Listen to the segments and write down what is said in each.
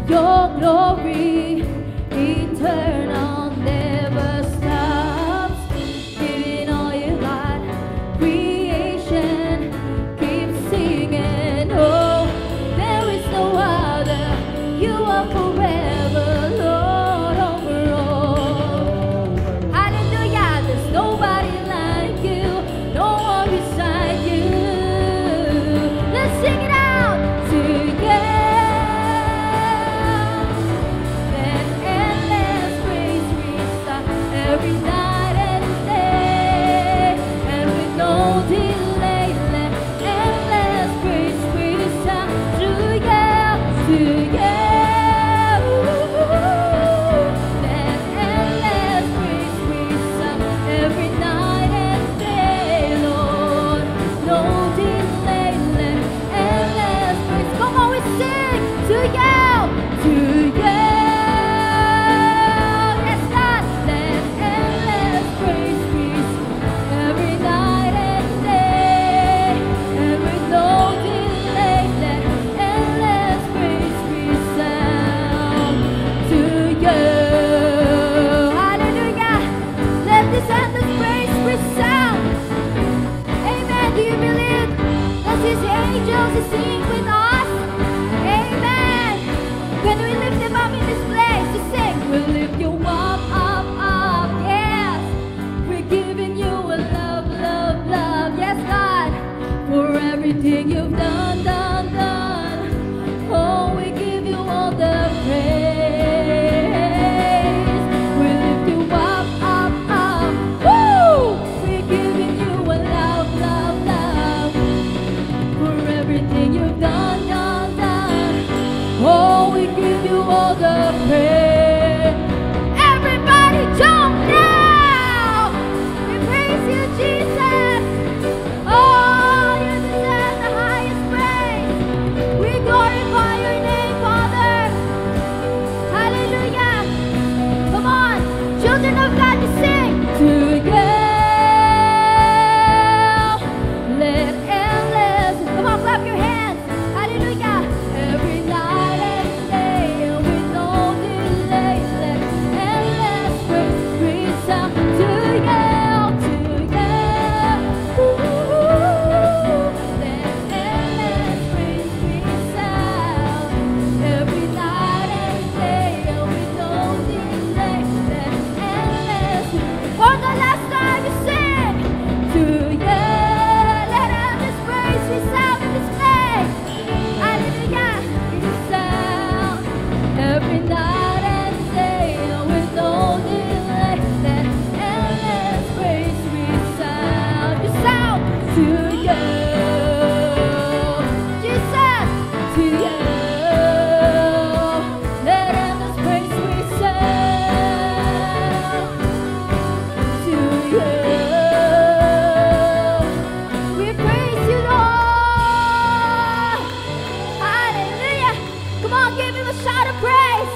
Your glory eternal never stops. Giving all you got, creation keeps singing. Oh, there is no other. You are forever, Lord, over all. Hallelujah, there's nobody like you, no one beside you. Let's sing it out together. Let endless praise restart every night and day, and with no delay, let endless praise restart to you, to you. Let endless praise restart every night and day, Lord. No delay, let endless praise. Come on, we sing to you, to you. Yes, God. Let endless praise restart every night and day, and with no delay, let endless praise resound to you. Hallelujah. Let this endless praise resound. Amen. Do you believe that His angels are singing with us? Amen. When we lift Him up in this place to sing, we'll lift You up, up, up. Yes. We're giving You a love, love, love. Yes, God. For everything You've done, done, done. Oh, we give You all the praise. We lift You up, up, up. Woo! We're giving You a love, love, love. For everything You've done, done, done. Oh, we give You all the praise. Everybody jump now! We praise You, Jesus. Oh, You deserve the highest praise. We glorify Your name, Father. Hallelujah. Come on, children of God, to sing to You. Let endless, come on, clap your hands. Hallelujah. Every night and day, with no delay, let endless praise resound to You, to You. Ooh, let endless praise resound every night and day, with no delay, let endless. For the last time you sing to You, let endless praise resound in this place. Hallelujah, resound every night and day, with no delay, let endless praise resound. Resound to You, Jesus, to You. Let endless praise resound to You. We praise You, Lord. Hallelujah. Come on, give Him a shout of praise.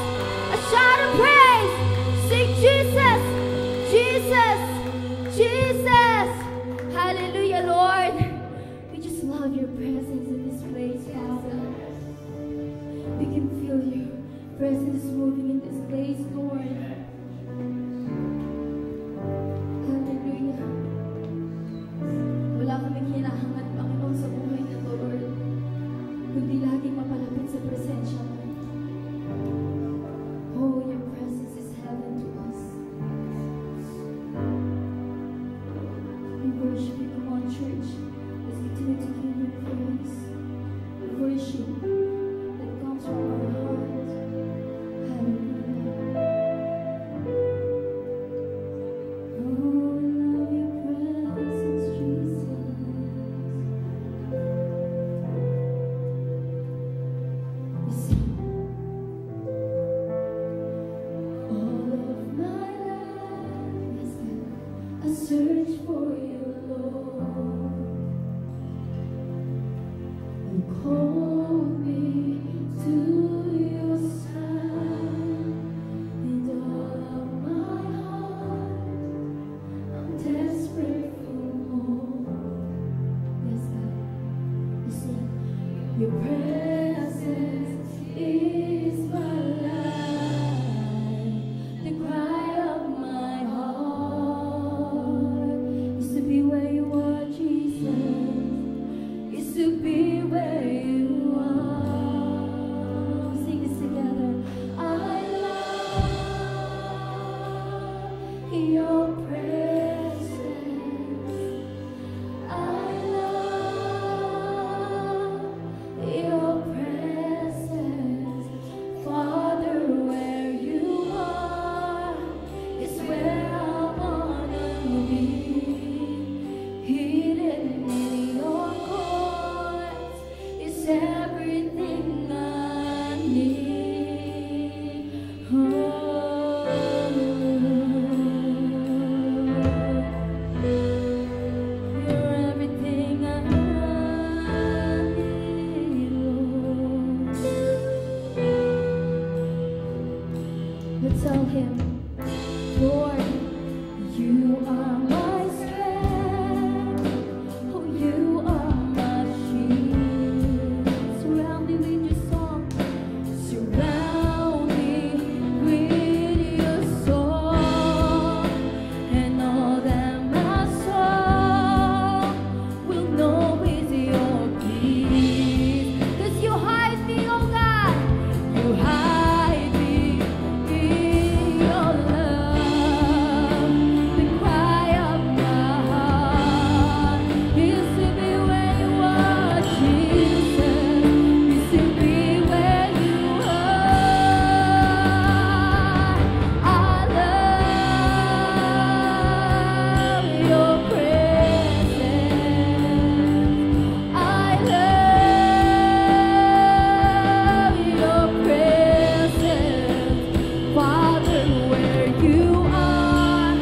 A shout of praise. Sing Jesus, Jesus, Jesus. Hallelujah, Lord. We just love Your presence in this place, Father. We can feel Your presence moving in this place, Lord. Hallelujah. Wala kaming hinahangat, Panginoon, sa buhay na to, Lord, kundi laging mapalapit sa presensya Mo. Oh, Your presence is heaven to us. We worship You. Come on, church. Let's continue to give You praise. Worship that comes from our heart. Hallelujah. Oh, love Your presence, Jesus. We sing. All of my life, yes, God, I search for You, Lord. You call me to Your side, and all of my heart, I'm desperate for more. Yes, God. You sing. Your presence is my everything I need. Oh, you're everything I need, Lord. Let's tell him, Lord, you are my strength. Oh, you are my shield. Surround me with your song. Surround me with your song. And all that my soul will know is your peace. 'Cause you hide me, oh God. You hide me in your love. The cry of my heart is to be where you are, Jesus. Is to be where you are. I love your presence. I love your presence. Father, where you are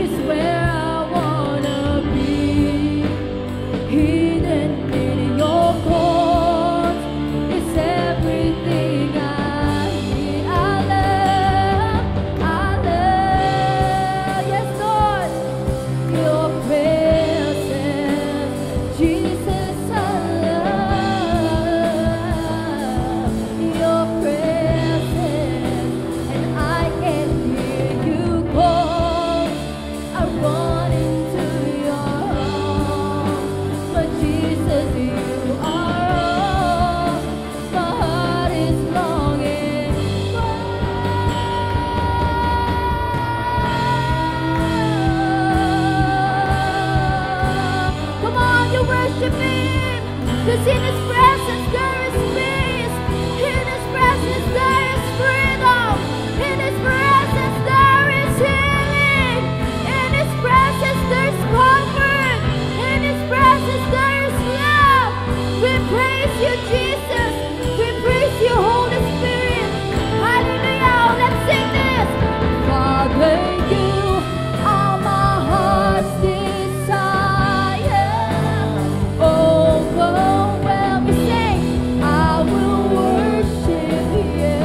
is where I wanna be. Hidden in your courts is everything I need. I love, yes, Lord, your presence. Jesus, I love your presence. And I can hear you call. I run into your arms. But Jesus, you are all my heart is longing for. Come on, you worship him. 'Cause in his presence there is peace. In his presence there is freedom. In his presence there is healing. In his presence there is comfort. In his presence there is love. We praise you, Jesus. We praise you, Holy Spirit. Hallelujah. Let's sing this. Father, you are my heart's desire. Overwhelm me, sing. I will worship you.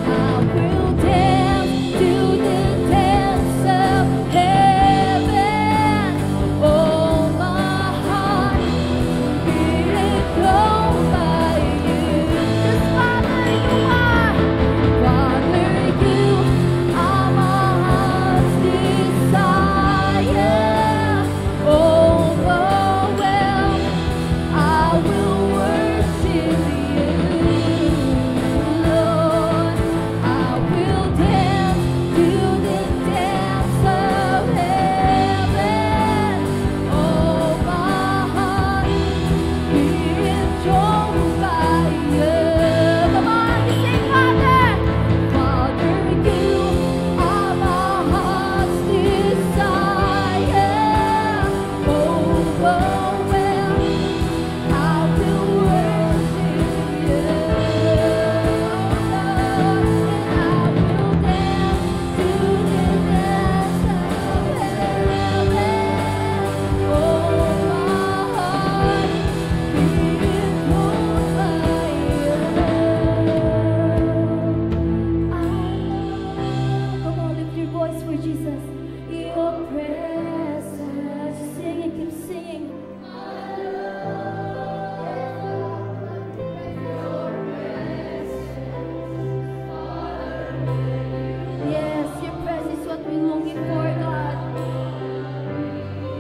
I will dance to the dance of heaven. Oh, my heart being close by you. 'Cause Father, you are. Father, you are my heart's desire. Overwhelmed, I will worship you, Lord. I will dance to the dance of heaven. Oh, my heart being drawn by you. Come on, you sing, Father. Father, you are my heart's desire. Overwhelmed, I will worship you, Lord. And I will dance to the dance of heaven. Oh, my heart being drawn by you. Come on, lift your voice for Jesus. Your presence. Sing it, keep singing. Yes, your presence is what we're longing for, God.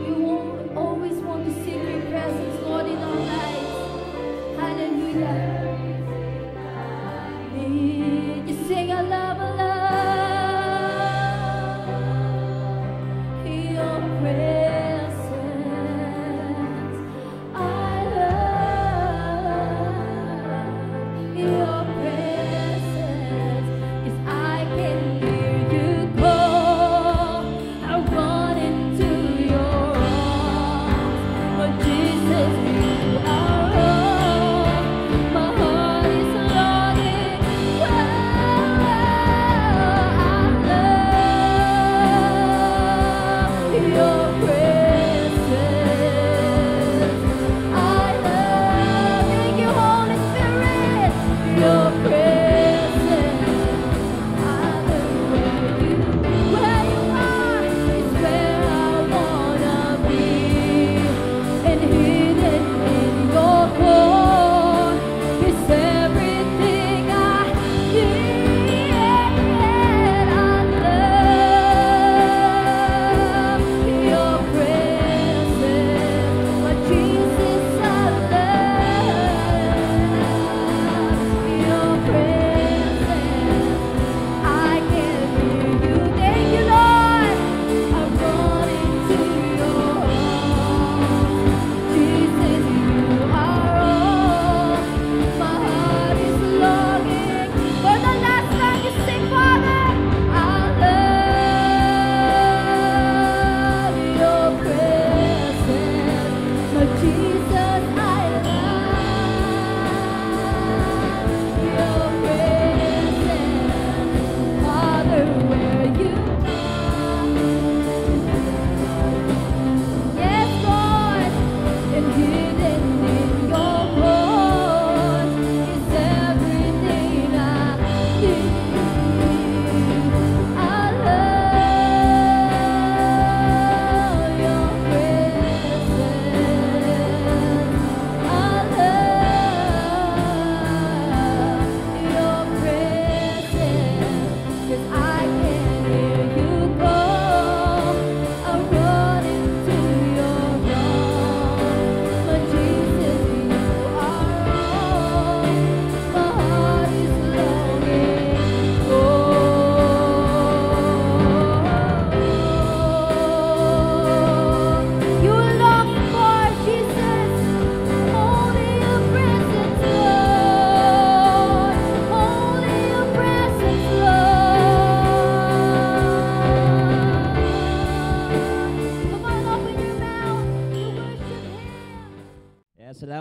We won't always want to seek your presence, Lord, in our lives. Hallelujah. You sing, I love your presence. I love your presence. 'Cause I can hear you call. I run into your arms. But Jesus,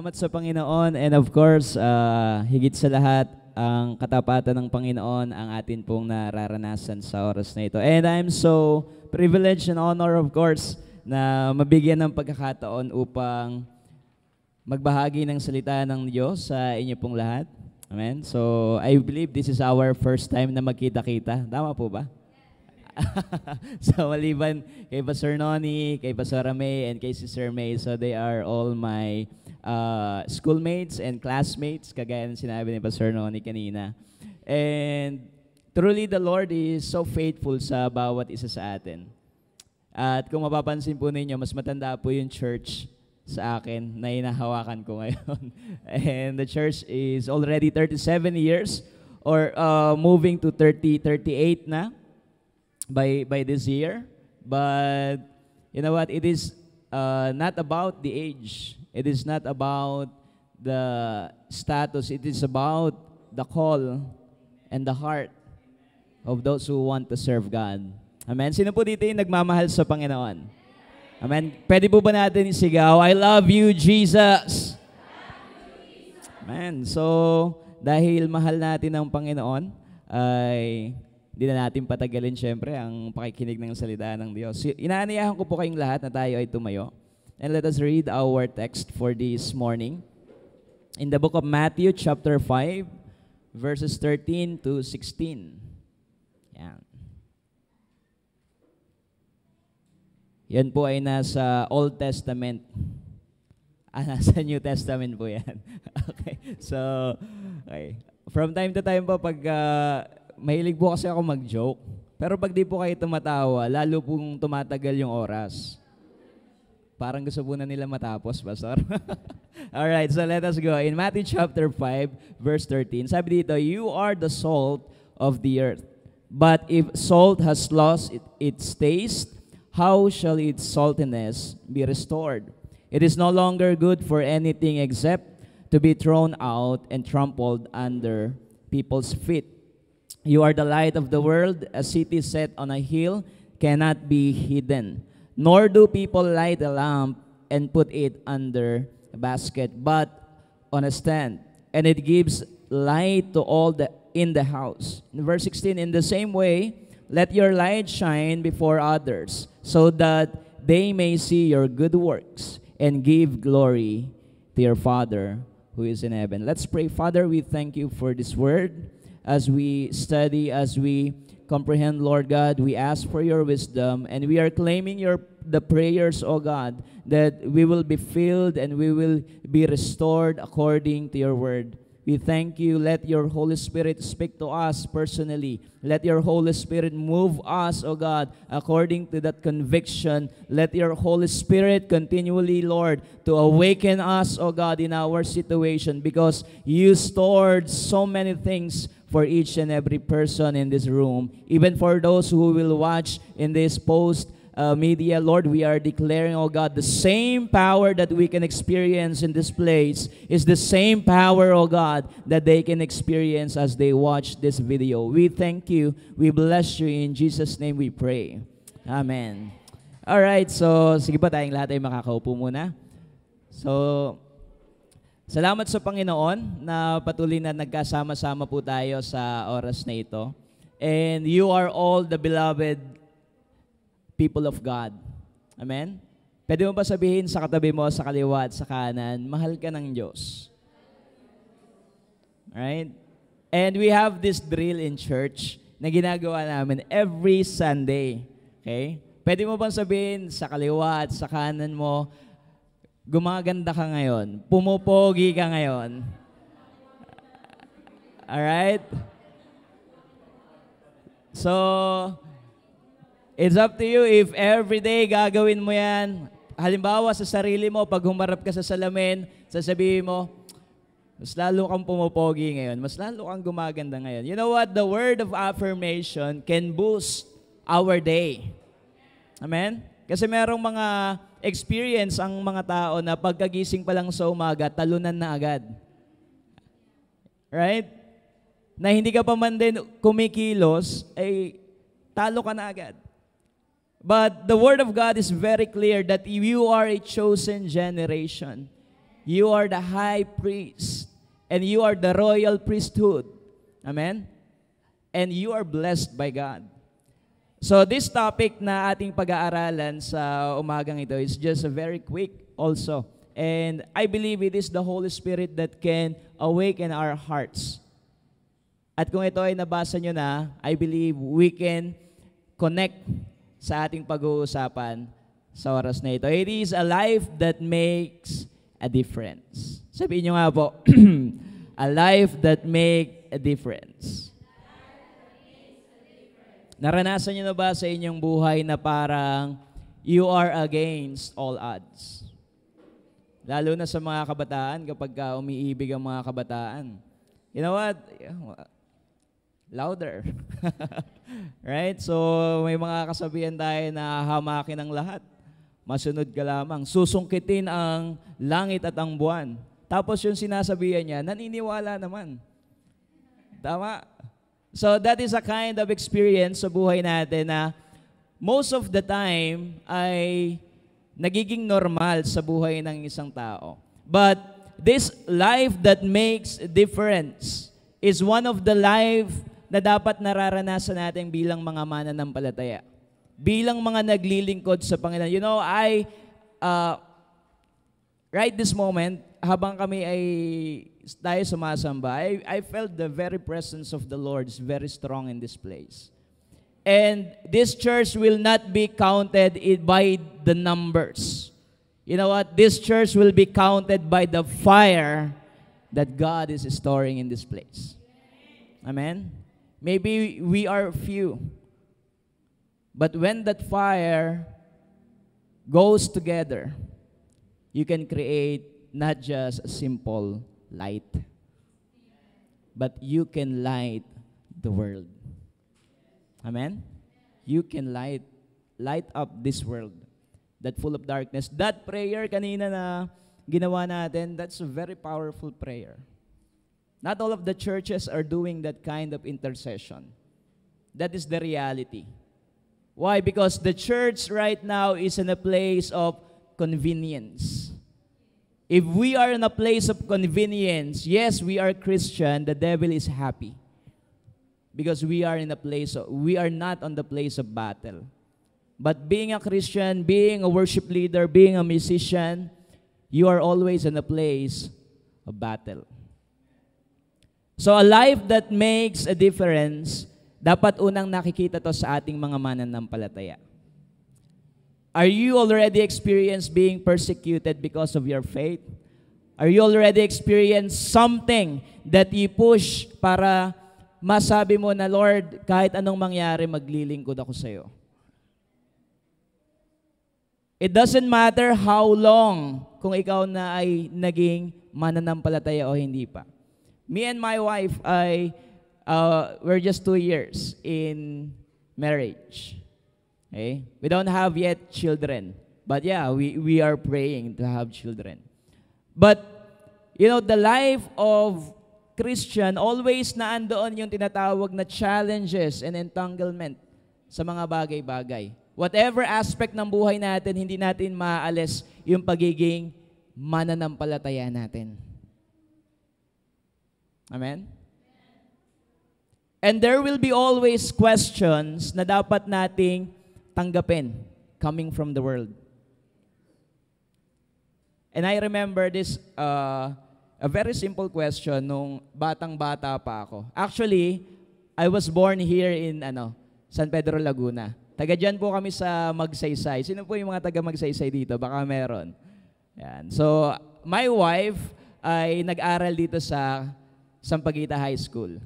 Salamat sa Panginoon, and of course, higit sa lahat, ang katapatan ng Panginoon ang atin pong nararanasan sa oras na ito. And I'm so privileged and honor, of course, na mabigyan ng pagkakataon upang magbahagi ng salita ng Diyos sa inyo pong lahat. Amen? So, I believe this is our first time na magkita-kita. Tama po ba? So, maliban kay Pastor Noni, kay Pastor May, and kay Sister May, so they are all my schoolmates and classmates, kagaya ng sinabi ni Pastor Noni kanina. And truly, the Lord is so faithful sa bawat isa sa atin. At kung mapapansin po ninyo, mas matanda po yung church sa akin na hinahawakan ko ngayon. And the church is already 37 years or moving to 38 na by this year. But you know what? It is not about the age. It is not about the status. It is about the call and the heart of those who want to serve God. Amen? Sino po dito yung nagmamahal sa Panginoon? Amen? Pwede po ba natin isigaw, I love you, Jesus? Amen. So, dahil mahal natin ang Panginoon, ay hindi na natin patagalin syempre ang pakikinig ng salita ng Diyos. Inaaniyahan ko po kayong lahat na tayo ay tumayo. And let us read our text for this morning. In the book of Matthew chapter 5, verses 13 to 16. Yan. Yan po ay nasa Old Testament. Nasa New Testament po yan. Okay. So, okay. From time to time po, pag mahilig po kasi ako mag-joke, pero pag di po kayo tumatawa, lalo pong tumatagal yung oras. Parang gusto po na nila matapos, Pastor. Alright, so let us go. In Matthew chapter 5, verse 13, sabi dito, you are the salt of the earth. But if salt has lost its taste, how shall its saltiness be restored? It is no longer good for anything except to be thrown out and trampled under people's feet. You are the light of the world. A city set on a hill cannot be hidden. Nor do people light a lamp and put it under a basket, but on a stand, and it gives light to all in the house. In verse 16, in the same way, let your light shine before others, so that they may see your good works and give glory to your Father who is in heaven. Let's pray. Father, we thank you for this word. As we study, as we comprehend, Lord God, we ask for your wisdom, and we are claiming the prayers, O God, that we will be filled and we will be restored according to your word. We thank you. Let your Holy Spirit speak to us personally. Let your Holy Spirit move us, O God, according to that conviction. Let your Holy Spirit continually, Lord, to awaken us, O God, in our situation, because you stored so many things for each and every person in this room. Even for those who will watch in this media, Lord, we are declaring, oh God, the same power that we can experience in this place is the same power, oh God, that they can experience as they watch this video. We thank you. We bless you. In Jesus' name we pray. Amen. Alright, so sige pa, tayong lahat ay makakaupo muna. So, salamat sa Panginoon na patuloy na nagkasama-sama po tayo sa oras na ito. And you are all the beloved people of God. Amen? Pwede mo ba sabihin sa katabi mo, sa kaliwa at sa kanan, mahal ka ng Diyos? Alright? And we have this drill in church na ginagawa namin every Sunday. Okay? Pwede mo bang sabihin sa kaliwa at sa kanan mo, gumaganda ka ngayon, pumupogi ka ngayon. Alright? So, it's up to you if everyday gagawin mo yan. Halimbawa sa sarili mo, pag humarap ka sa salamin, sasabihin mo, mas lalo kang pumupogi ngayon, mas lalo kang gumaganda ngayon. You know what? The word of affirmation can boost our day. Amen? Kasi merong mga experience ang mga tao na pagkagising pa lang sa umaga, talunan na agad. Right? Na hindi ka pa man din kumikilos, ay talo ka na agad. But the Word of God is very clear that you are a chosen generation. You are the high priest. And you are the royal priesthood. Amen? And you are blessed by God. So this topic na ating pag-aaralan sa umagang ito is just a very quick also. And I believe it is the Holy Spirit that can awaken our hearts. At kung ito ay nabasa nyo na, I believe we can connect sa ating pag-uusapan sa oras na ito. It is a life that makes a difference. Sabihin nyo nga po, a life that makes a difference. Naranasan niyo na ba sa inyong buhay na parang you are against all odds? Lalo na sa mga kabataan, kapag umiibig ang mga kabataan. You know what? Louder. Right? So, may mga kasabihan tayo na hamakin ang lahat. Masunod ka lamang. Susungkitin ang langit at ang buwan. Tapos yung sinasabihan niya, naniniwala naman. Tama? So that is a kind of experience sa buhay natin na most of the time ay nagiging normal sa buhay ng isang tao. But this life that makes a difference is one of the life na dapat nararanasan natin bilang mga mananampalataya. Bilang mga naglilingkod sa Panginoon. You know, right this moment, habang kami ay tayo sumasamba, I felt the very presence of the Lord is very strong in this place. And this church will not be counted by the numbers. You know what? This church will be counted by the fire that God is storing in this place. Amen? Maybe we are few. But when that fire goes together, you can create not just a simple light, but you can light the world. Amen? You can light up this world that full of darkness. That prayer kanina na ginawa natin, that's a very powerful prayer. Not all of the churches are doing that kind of intercession. That is the reality. Why? Because the church right now is in a place of convenience. If we are in a place of convenience, yes, we are Christian, the devil is happy. Because we are not on the place of battle. But being a Christian, being a worship leader, being a musician, you are always in a place of battle. So a life that makes a difference, dapat unang nakikita to sa ating mga mananampalataya. Are you already experienced being persecuted because of your faith? Are you already experienced something that you push para masabi mo na, Lord, kahit anong mangyari, maglilingkod ako sa iyo? It doesn't matter how long kung ikaw na ay naging mananampalataya o hindi pa. Me and my wife, we're just 2 years in marriage. Okay? We don't have yet children. But yeah, we are praying to have children. But, you know, the life of Christian, always na andoon yung tinatawag na challenges and entanglement sa mga bagay-bagay. Whatever aspect ng buhay natin, hindi natin maaalis yung pagiging mananampalataya natin. Amen? And there will be always questions na dapat nating tanggapin coming from the world. And I remember this, a very simple question nung batang-bata pa ako. Actually, I was born here in San Pedro, Laguna. Taga dyan po kami sa Magsaysay. Sino po yung mga taga Magsaysay dito? Baka meron. Yan. So, my wife ay nag-aral dito sa Sampaguita High School.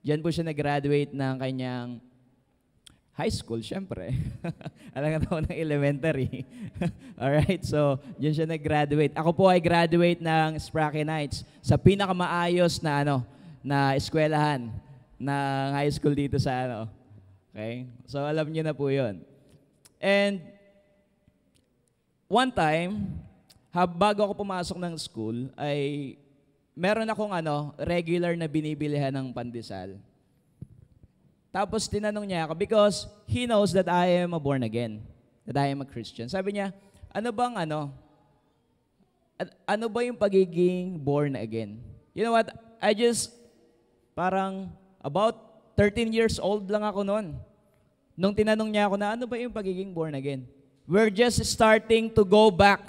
Diyan po siya nag-graduate ng kanyang high school, syempre. Alam nga ako ng elementary. Alright, so diyan siya nag-graduate. Ako po ay graduate ng Sprague Knights sa pinakamaayos na na eskwelahan ng high school dito sa Okay? So alam niyo na po 'yon. And one time, bago ako pumasok ng school, ay meron akong regular na binibilihan ng pandesal. Tapos tinanong niya ako because he knows that I am a born again, that I am a Christian. Sabi niya, ano bang At ano ba yung pagiging born again? You know what? I just, parang, about 13 years old lang ako noon. Nung tinanong niya ako na, ano ba yung pagiging born again? We're just starting to go back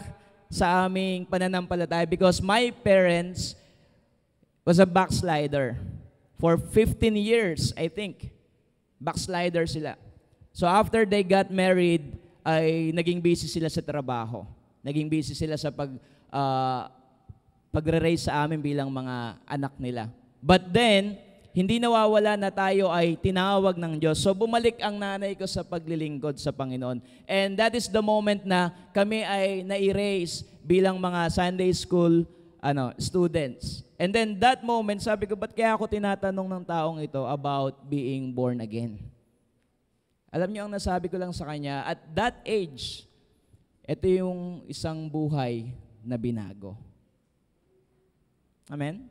sa aming pananampalataya because my parents was a backslider. For 15 years, I think. Backslider sila. So after they got married, ay naging busy sila sa trabaho. Naging busy sila sa pagre-raise sa amin bilang mga anak nila. But then, hindi nawawala na tayo ay tinawag ng Diyos. So bumalik ang nanay ko sa paglilingkod sa Panginoon. And that is the moment na kami ay na-erase bilang mga Sunday school students. And then that moment, sabi ko, ba't kaya ako tinatanong ng taong ito about being born again? Alam niyo ang nasabi ko lang sa kanya, at that age, ito yung isang buhay na binago. Amen?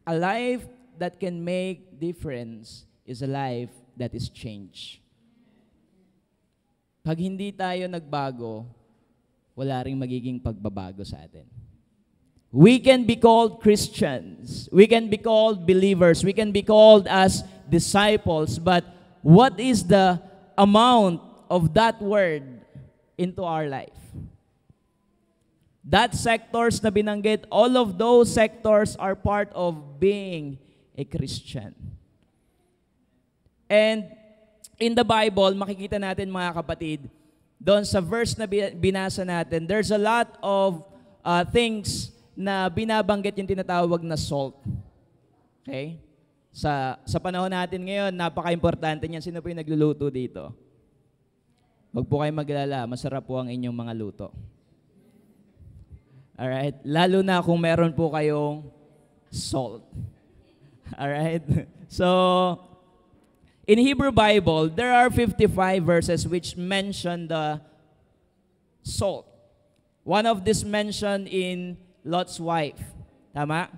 A life that can make difference is a life that is changed. Pag hindi tayo nagbago, wala ring magiging pagbabago sa atin. We can be called Christians. We can be called believers. We can be called as disciples. But what is the amount of that word into our life? That sectors na binanggit, all of those sectors are part of being a Christian. And in the Bible, makikita natin mga kapatid, doon sa verse na binasa natin, there's a lot of things na binabanggit yung tinatawag na salt. Okay? Sa panahon natin ngayon, napaka-importante niyan. Sino po yung nagluluto dito? Huwag po kayong maglala, masarap po ang inyong mga luto. Alright? Lalo na kung meron po kayong salt. Alright? So, in Hebrew Bible, there are 55 verses which mention the salt. One of this mentioned in Lot's wife. Tama?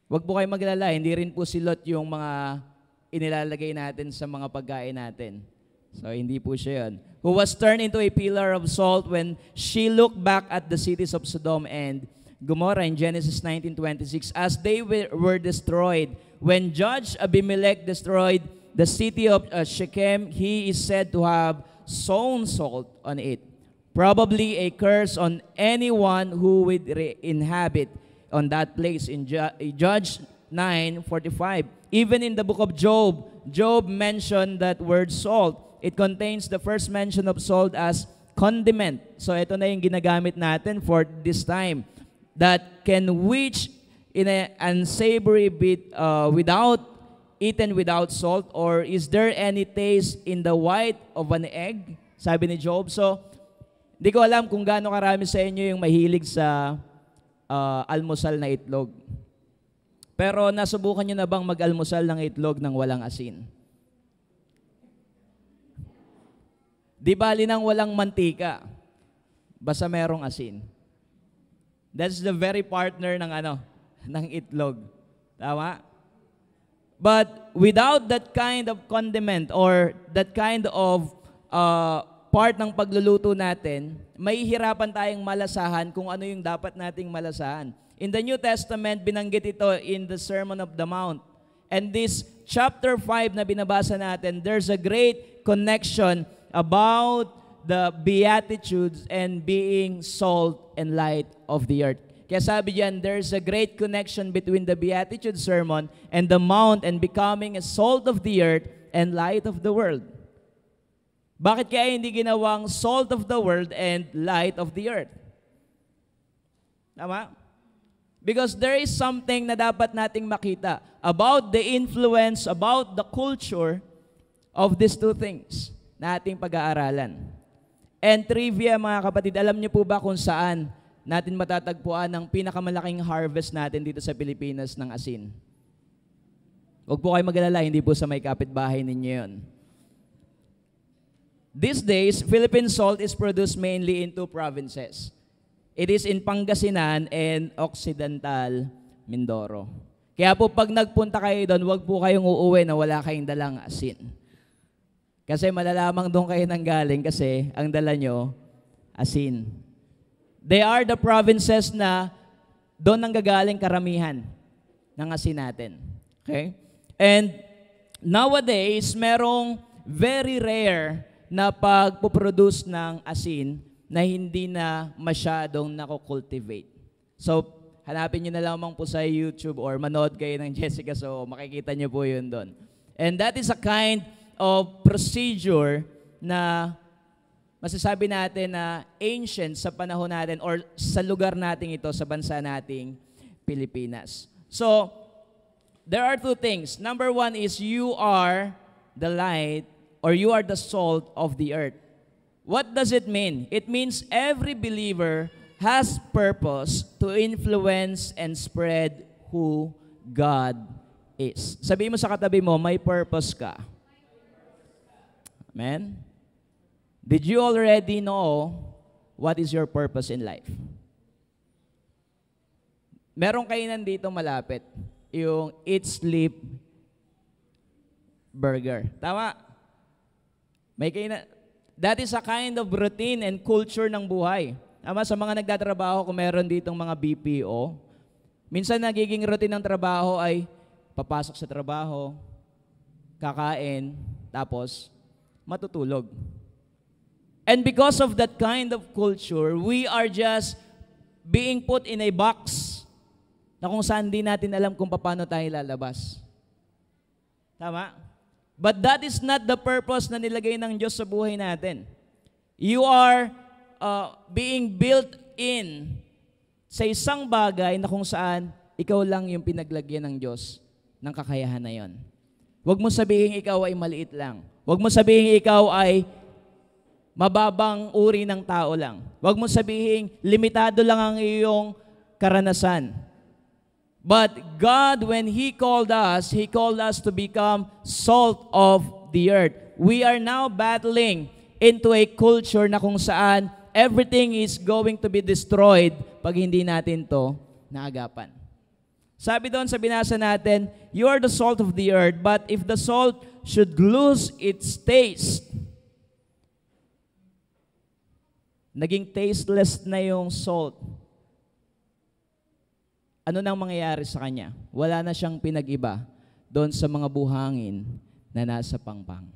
Huwag po kayo maglala, hindi rin po si Lot yung mga inilalagay natin sa mga pagkain natin. So, hindi po siya yun. Who was turned into a pillar of salt when she looked back at the cities of Sodom and Gomorrah in Genesis 19:26 as they were destroyed. When Judge Abimelech destroyed the city of Shechem, he is said to have sown salt on it. Probably a curse on anyone who would inhabit on that place in Judge 9:45. Even in the book of Job, Job mentioned that word salt. It contains the first mention of salt as condiment. So ito na yung ginagamit natin for this time. That can which in an unsavory bit eaten without salt, or is there any taste in the white of an egg? Sabi ni Job. So, hindi ko alam kung gaano karami sa inyo yung mahilig sa almusal na itlog. Pero nasubukan nyo na bang mag-almusal ng itlog ng walang asin? Di bali nang walang mantika, basta merong asin. That's the very partner ng itlog. Tama? But without that kind of condiment or that kind of part ng pagluluto natin, may hirapan tayong malasahan kung ano yung dapat nating malasahan. In the New Testament, binanggit ito in the Sermon of the Mount. And this chapter 5 na binabasa natin, there's a great connection about the Beatitudes and being salt and light of the earth. Kaya sabi diyan, there's a great connection between the Beatitude sermon and the Mount and becoming a salt of the earth and light of the world. Bakit kaya hindi ginawang salt of the world and light of the earth? Tama? Because there is something na dapat nating makita about the influence, about the culture of these two things na ating pag-aaralan. And trivia mga kapatid, alam niyo po ba kung saan natin matatagpuan ang pinakamalaking harvest natin dito sa Pilipinas ng asin? Huwag po kayo mag-alala, hindi po sa may kapitbahay ninyo yun. These days, Philippine salt is produced mainly in two provinces. It is in Pangasinan and Occidental Mindoro. Kaya po pag nagpunta kayo doon, huwag po kayong uuwi na wala kayong dalang asin. Kasi malalamang doon kayo nanggaling kasi ang dala nyo, asin. They are the provinces na doon nanggagaling karamihan ng asin natin. Okay? And nowadays, merong very rare na pagpuproduce ng asin na hindi na masyadong nako-cultivate. So, hanapin nyo na lamang po sa YouTube or manood kayo ng Jessica So, makikita nyo po yun doon. And that is a kind of procedure na masasabi natin na ancient sa panahon natin or sa lugar natin ito, sa bansa nating Pilipinas. So, there are two things. Number one is you are the light or you are the salt of the earth. What does it mean? It means every believer has purpose to influence and spread who God is. Sabihin mo sa katabi mo, may purpose ka. Amen? Did you already know what is your purpose in life? Merong kainan dito malapit, yung Eat, Sleep, Burger. Tama? May kainan. That is a kind of routine and culture ng buhay. Tama, sa mga nagtatrabaho, kung meron ditong mga BPO, minsan nagiging routine ng trabaho ay papasok sa trabaho, kakain, tapos matutulog. And because of that kind of culture, we are just being put in a box na kung saan di natin alam kung paano tayo lalabas. Tama? But that is not the purpose na nilagay ng Diyos sa buhay natin. You are being built in sa isang bagay na kung saan ikaw lang yung pinaglagyan ng Diyos ng kakayahan na yon. Huwag mo sabihin ikaw ay maliit lang. Huwag mo sabihin ikaw ay mababang uri ng tao lang. Huwag mo sabihin limitado lang ang iyong karanasan. But God, when He called us to become salt of the earth. We are now battling into a culture na kung saan everything is going to be destroyed pag hindi natin to naagapan. Sabi doon sa binasa natin, you are the salt of the earth, but if the salt should lose its taste, naging tasteless na yung salt, ano nang mangyayari sa kanya? Wala na siyang pinag-iba doon sa mga buhangin na nasa pangpang.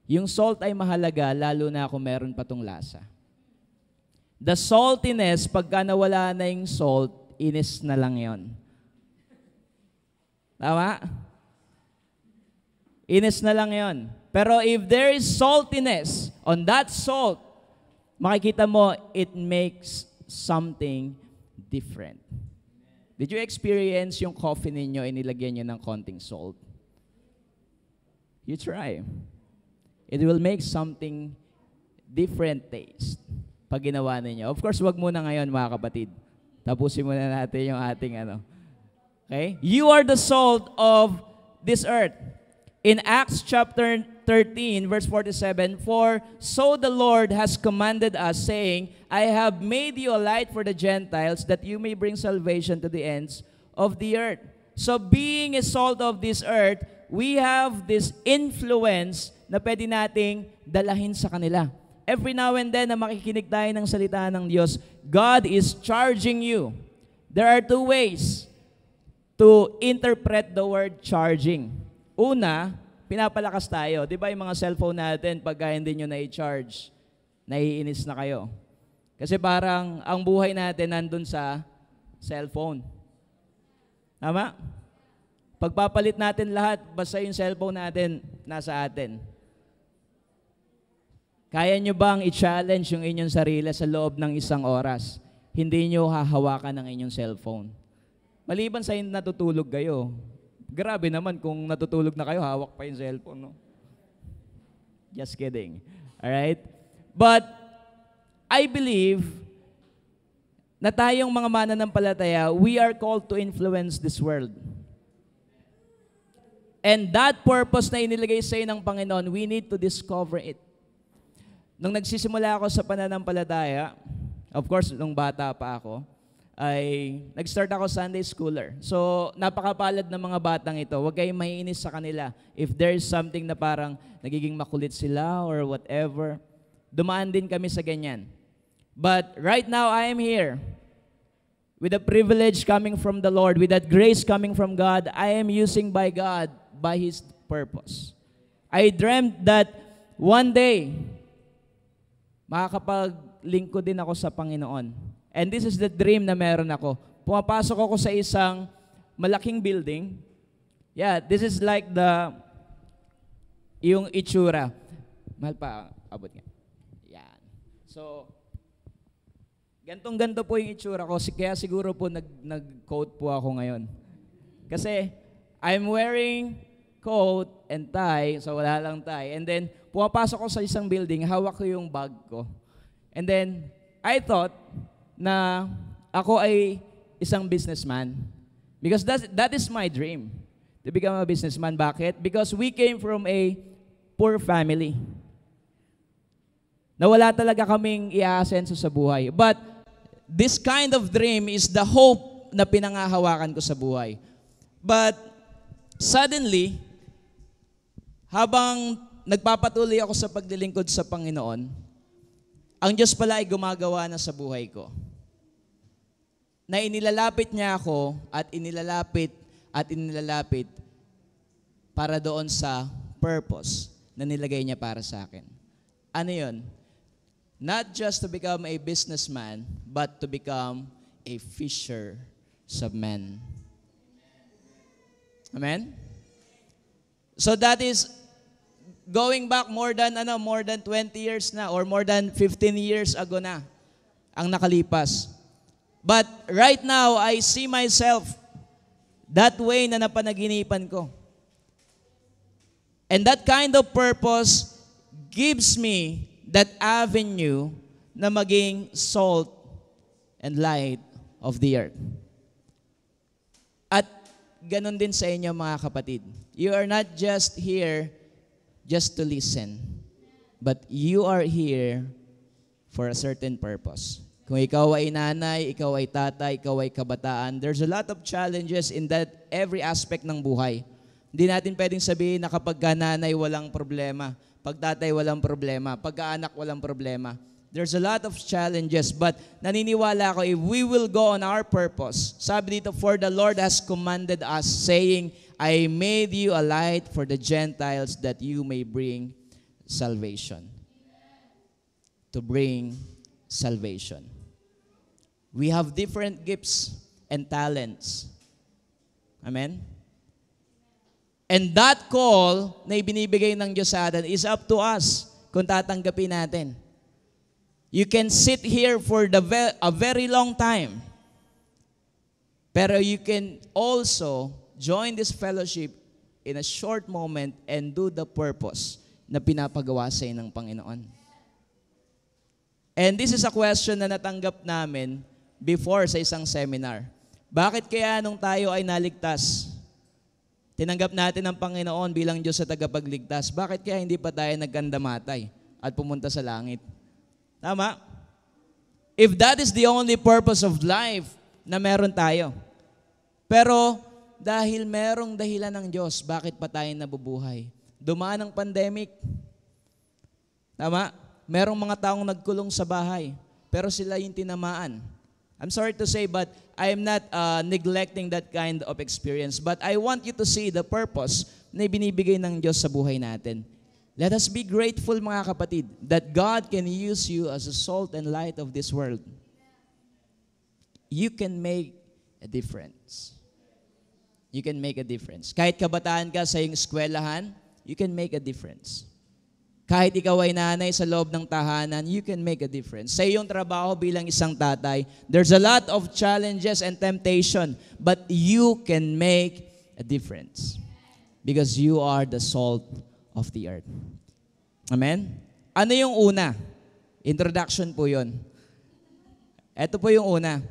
Yung salt ay mahalaga, lalo na kung meron pa tong lasa. The saltiness, pagka nawala na yung salt, inis na lang yon. Tama? Inis na lang yon. Pero if there is saltiness on that salt, makikita mo, it makes something different. Did you experience yung coffee ninyo, inilagyan nyo ng konting salt? You try. It will make something different taste pag ginawa ninyo. Of course, wag muna ngayon mga kapatid. Tapusin muna natin yung ating Okay? You are the salt of this earth. In Acts chapter 13, verse 47, for so the Lord has commanded us, saying, I have made you a light for the Gentiles, that you may bring salvation to the ends of the earth. So being a salt of this earth, we have this influence na pwede nating dalahin sa kanila. Every now and then na makikinig tayo ng salita ng Diyos, God is charging you. There are two ways to interpret the word charging. Una, pinapalakas tayo. Di ba yung mga cellphone natin, pagka hindi nyo na-i-charge, naiinis na kayo. Kasi parang ang buhay natin nandun sa cellphone. Tama? Pagpapalit natin lahat, basta yung cellphone natin nasa atin. Kaya nyo bang i-challenge yung inyong sarili sa loob ng 1 oras? Hindi nyo hahawakan ng inyong cellphone. Maliban sa natutulog kayo. Grabe naman kung natutulog na kayo, hawak pa yung cellphone, no? Just kidding. Alright? But, I believe na tayong mga mananampalataya, we are called to influence this world. And that purpose na inilagay sa iyo ng Panginoon, we need to discover it. Nung nagsisimula ako sa pananampalataya, of course, nung bata pa ako, ay nag-start ako Sunday schooler. So, napakapalad ng mga batang ito. Huwag kayong maiinis sa kanila. If there is something na parang nagiging makulit sila or whatever, dumaan din kami sa ganyan. But right now, I am here with a privilege coming from the Lord, with that grace coming from God. I am using by God, by His purpose. I dreamt that one day, makakapaglingkod din ako sa Panginoon. And this is the dream na meron ako. Pumapasok ako sa isang malaking building. Yeah, this is like yung itsura. Mahal pa, abot nga. Yan. So, gantong-ganto po yung itsura ko, kaya siguro po nag-coat po ako ngayon. Kasi, I'm wearing coat and tie, so wala lang tie. And then, pumapasok ko sa isang building, hawak ko yung bag ko. And then, I thought na ako ay isang businessman. Because that is my dream, to become a businessman. Bakit? Because we came from a poor family. Na wala talaga kaming i-aasenso sa buhay. But this kind of dream is the hope na pinangahawakan ko sa buhay. But suddenly, habang nagpapatuloy ako sa paglilingkod sa Panginoon, ang Diyos pala ay gumagawa na sa buhay ko. Na inilalapit niya ako at inilalapit para doon sa purpose na nilagay niya para sa akin. Ano yun? Not just to become a businessman, but to become a fisher of men. Amen? So that is going back more than 20 years na or more than 15 years ago na ang nakalipas. But right now, I see myself that way na napanaginipan ko. And that kind of purpose gives me that avenue na maging salt and light of the earth. At ganun din sa inyo mga kapatid. You are not just here just to listen, but you are here for a certain purpose. Kung ikaw ay nanay, ikaw ay tatay, ikaw ay kabataan, there's a lot of challenges in that every aspect ng buhay. Hindi natin pwedeng sabihin na kapag nanay walang problema, pag tatay walang problema, pag anak walang problema. There's a lot of challenges, but naniniwala ako if we will go on our purpose, sabi dito, for the Lord has commanded us, saying, I made you a light for the Gentiles that you may bring salvation. To bring salvation. We have different gifts and talents. Amen? And that call na ibinibigay ng Diyos sa atin is up to us kung tatanggapin natin. You can sit here for a very long time. Pero you can also join this fellowship in a short moment and do the purpose na pinapagawa sa ng Panginoon. And this is a question na natanggap namin before sa isang seminar. Bakit kaya nung tayo ay naligtas, tinanggap natin ang Panginoon bilang Diyos sa tagapagligtas, bakit kaya hindi pa tayo nagkandamatay at pumunta sa langit? Tama? If that is the only purpose of life na meron tayo. Pero dahil merong dahilan ng Diyos, bakit pa tayo nabubuhay? Dumaan ang pandemic. Tama? Merong mga taong nagkulong sa bahay, pero sila yung tinamaan. I'm sorry to say, but I am not neglecting that kind of experience. But I want you to see the purpose na binibigay ng Diyos sa buhay natin. Let us be grateful, mga kapatid, that God can use you as a salt and light of this world. You can make a difference. You can make a difference. Kahit kabataan ka sa iyong eskwelahan, you can make a difference. Kahit ikaw ay nanay sa loob ng tahanan, you can make a difference. Sa iyong trabaho bilang isang tatay, there's a lot of challenges and temptation, but you can make a difference because you are the salt of the earth. Amen? Ano yung una? Introduction po yun. Ito po yung una.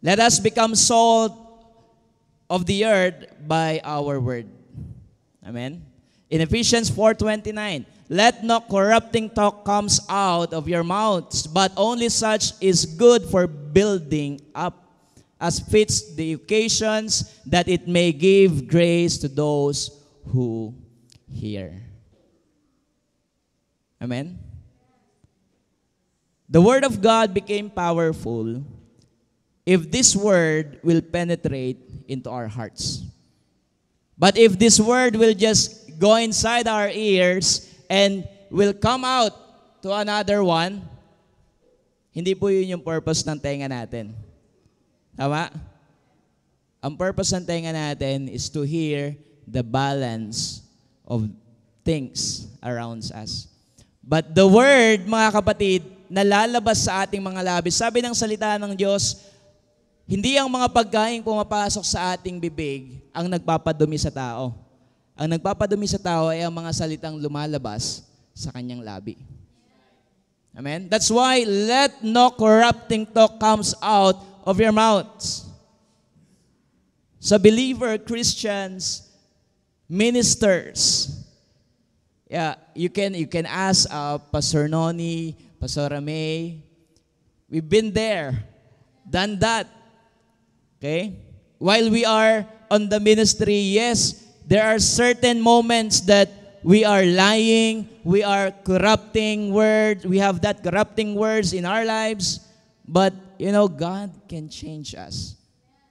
Let us become salt of the earth by our word. Amen? In Ephesians 4:29, let no corrupting talk comes out of your mouths, but only such is good for building up, as fits the occasions, that it may give grace to those who hear. Amen? The Word of God became powerful if this Word will penetrate into our hearts. But if this Word will just go inside our ears and will come out to another one, hindi po yun yung purpose ng tenga natin. Tama? Ang purpose ng tenga natin is to hear the balance of things around us. But the Word, mga kapatid, na lalabas sa ating mga labis. Sabi ng salita ng Diyos, hindi ang mga pagkain pumapasok sa ating bibig ang nagpapadumi sa tao. Ang nagpapadumi sa tao ay ang mga salitang lumalabas sa kanyang labi. Amen? That's why, let no corrupting talk comes out of your mouths. Sa believer, Christians, ministers, yeah, you can ask Pastor Noni, Pastor May. We've been there, done that. Okay? While we are on the ministry, yes, there are certain moments that we are lying, we are corrupting words, we have that corrupting words in our lives, but God can change us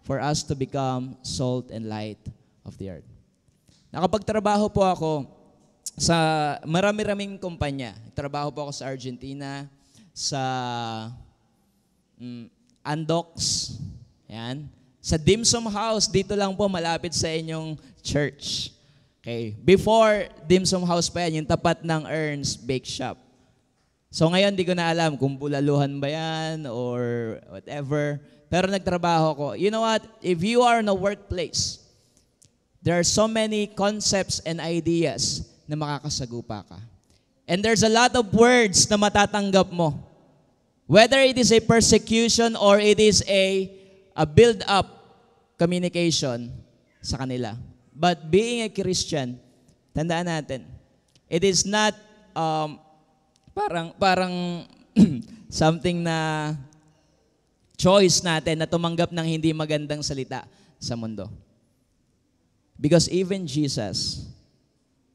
for us to become salt and light of the earth. Nakapagtrabaho po ako sa marami-raming kumpanya. Trabaho po ako sa Argentina, sa Andox, yan. Sa Dim Sum House, dito lang po malapit sa inyong church. Okay. Before Dim Sum House pa yan, yung tapat ng Ern's Bake Shop. So ngayon, di ko na alam kung bulaluhan ba yan or whatever. Pero nagtrabaho ko. You know what? If you are in a workplace, there are so many concepts and ideas na makakasagupa ka. And there's a lot of words na matatanggap mo. Whether it is a persecution or it is a build-up communication sa kanila. But being a Christian, tandaan natin, it is not parang something na choice natin na tumanggap ng hindi magandang salita sa mundo. Because even Jesus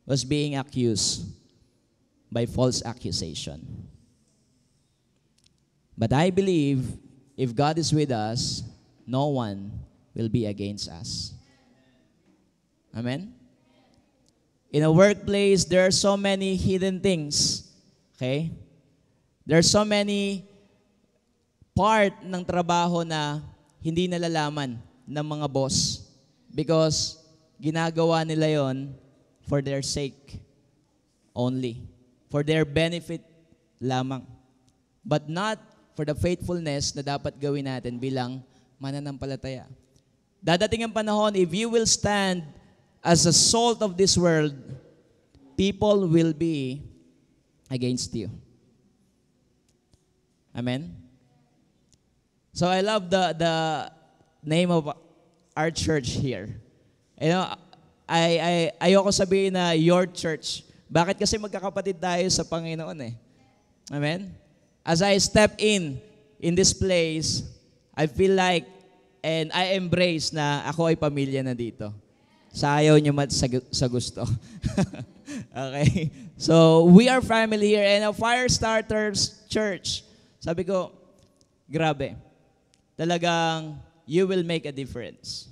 was being accused by false accusation. But I believe if God is with us, no one will be against us. Amen? In a workplace, there are so many hidden things. Okay? There are so many part ng trabaho na hindi nalalaman ng mga boss because ginagawa nila yon for their sake only. For their benefit lamang. But not for the faithfulness na dapat gawin natin bilang mananampalataya. Dadating ang panahon, if you will stand as a salt of this world, people will be against you. Amen? So I love the name of our church here. Ayoko sabihin na your church. Bakit? Kasi magkakapatid tayo sa Panginoon eh. Amen? As I step in this place, I feel like and I embrace na ako ay pamilya na dito. Sa ayaw nyo sa gusto. Okay? So, we are family here and a Firestarters Church. Sabi ko, grabe. Talagang you will make a difference.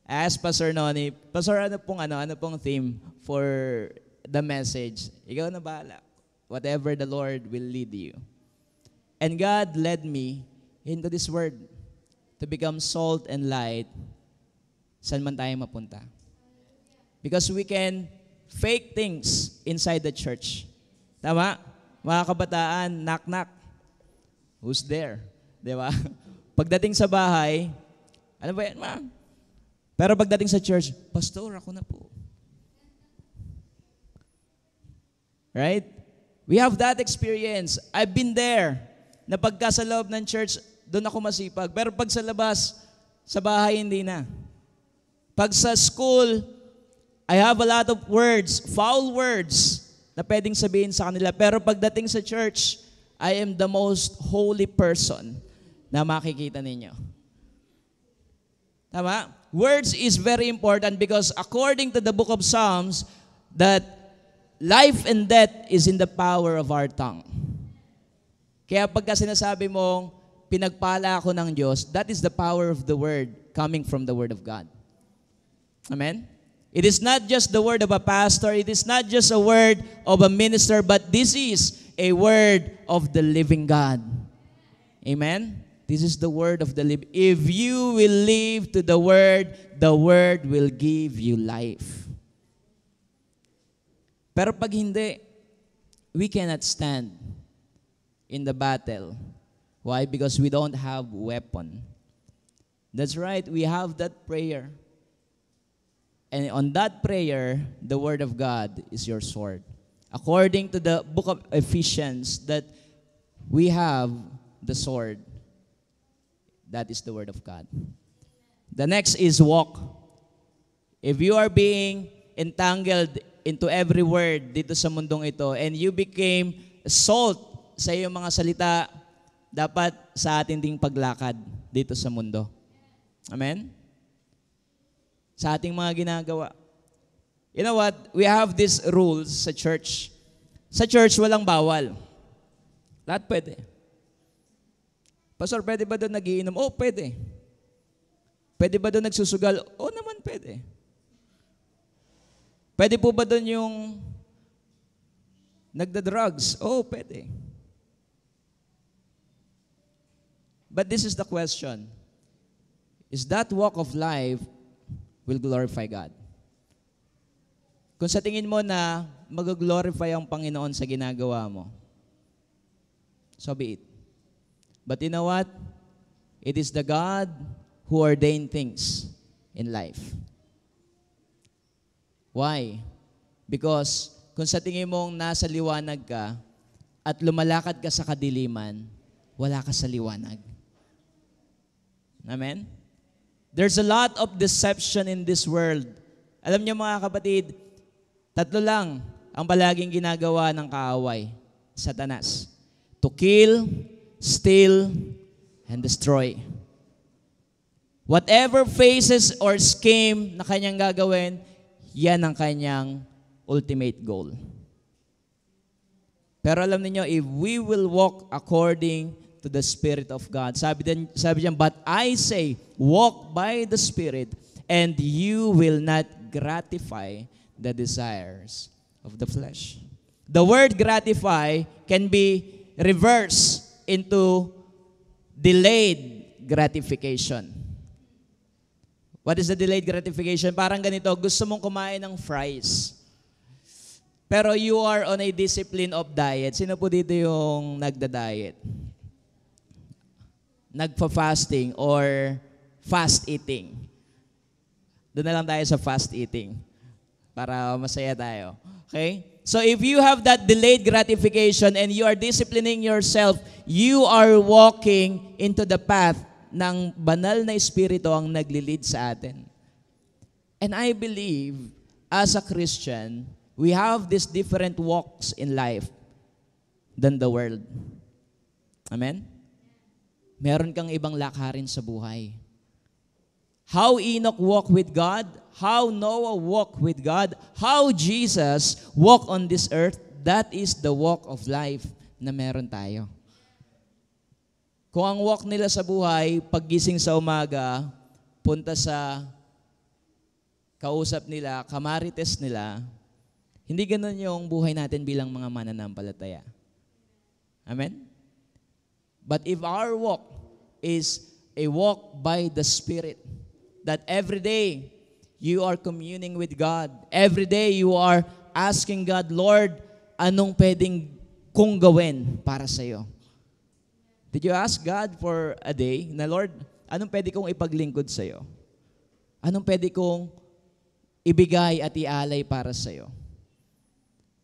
As Pastor Noni, Pastor, ano pong theme for the message? Ikaw na bahala. Whatever the Lord will lead you. And God led me into this word to become salt and light saan man tayo mapunta. Because we can fake things inside the church. Tama? Mga kabataan, knock-knock. Who's there? Di ba? Pagdating sa bahay, ano ba yan, ma'am? Pero pagdating sa church, Pastor, ako na po. Right? We have that experience. I've been there. Na pagka sa loob ng church, doon ako masipag. Pero pag sa labas, sa bahay, hindi na. Pag sa school, I have a lot of words, foul words, na pwedeng sabihin sa kanila. Pero pagdating sa church, I am the most holy person na makikita ninyo. Tama? Words is very important because according to the book of Psalms, that life and death is in the power of our tongue. Kaya pagka sinasabi mong, pinagpala ako ng Diyos, that is the power of the Word coming from the Word of God. Amen? It is not just the word of a pastor, it is not just a word of a minister, but this is a word of the living God. Amen? This is the word of the living. If you will live to the word will give you life. Pero pag hindi, we cannot stand in the battle. Why? Because we don't have weapon. That's right, we have that prayer. And on that prayer, the word of God is your sword. According to the book of Ephesians, that we have the sword. That is the word of God. The next is walk. If you are being entangled into every word dito sa mundong ito, and you became salt sa iyong mga salita, dapat sa atin ding paglakad dito sa mundo. Amen? Sa ating mga ginagawa. You know what? We have these rules sa church. Sa church, walang bawal. Lahat pwede. Pastor, pwede ba doon nagiinom? Oh, pwede. Pwede ba doon nagsusugal? Oh, naman pwede. Pwede po ba doon yung nagda-drugs? Oh, pwede. But this is the question. Is that walk of life will glorify God? Kung sa tingin mo na mag-glorify ang Panginoon sa ginagawa mo, so be it. But you know what? It is the God who ordained things in life. Why? Because kung sa tingin mong nasa liwanag ka at lumalakad ka sa kadiliman, wala ka sa liwanag. Amen? There's a lot of deception in this world. Alam niyo mga kapatid, tatlo lang ang palaging ginagawa ng kaaway, Satanas. To kill, steal, and destroy. Whatever phases or scheme na kanyang gagawin, yan ang kanyang ultimate goal. Pero alam niyo, if we will walk according to the Spirit of God. Sabi diyan, but I say, walk by the Spirit, and you will not gratify the desires of the flesh. The word gratify can be reversed into delayed gratification. What is the delayed gratification? Parang ganito, gusto mong kumain ng fries, pero you are on a discipline of diet. Sino po dito yung nagda-diet? Nagpa-fasting or fast eating. Doon na lang tayo sa fast eating para masaya tayo. Okay? So if you have that delayed gratification and you are disciplining yourself, you are walking into the path ng banal na espiritu ang naglilid sa atin. And I believe, as a Christian, we have these different walks in life than the world. Amen? Meron kang ibang lakarin sa buhay. How Enoch walked with God, how Noah walked with God, how Jesus walked on this earth, that is the walk of life na meron tayo. Kung ang walk nila sa buhay, paggising sa umaga, punta sa kausap nila, kamarites nila, hindi ganun yung buhay natin bilang mga mananampalataya. Amen? But if our walk is a walk by the Spirit, that every day you are communing with God, every day you are asking God, Lord, anong pwedeng kong gawin para sa iyo? Did you ask God for a day na, Lord, anong pwede kong ipaglingkod sa iyo? Anong pwede kong ibigay at ialay para sa iyo?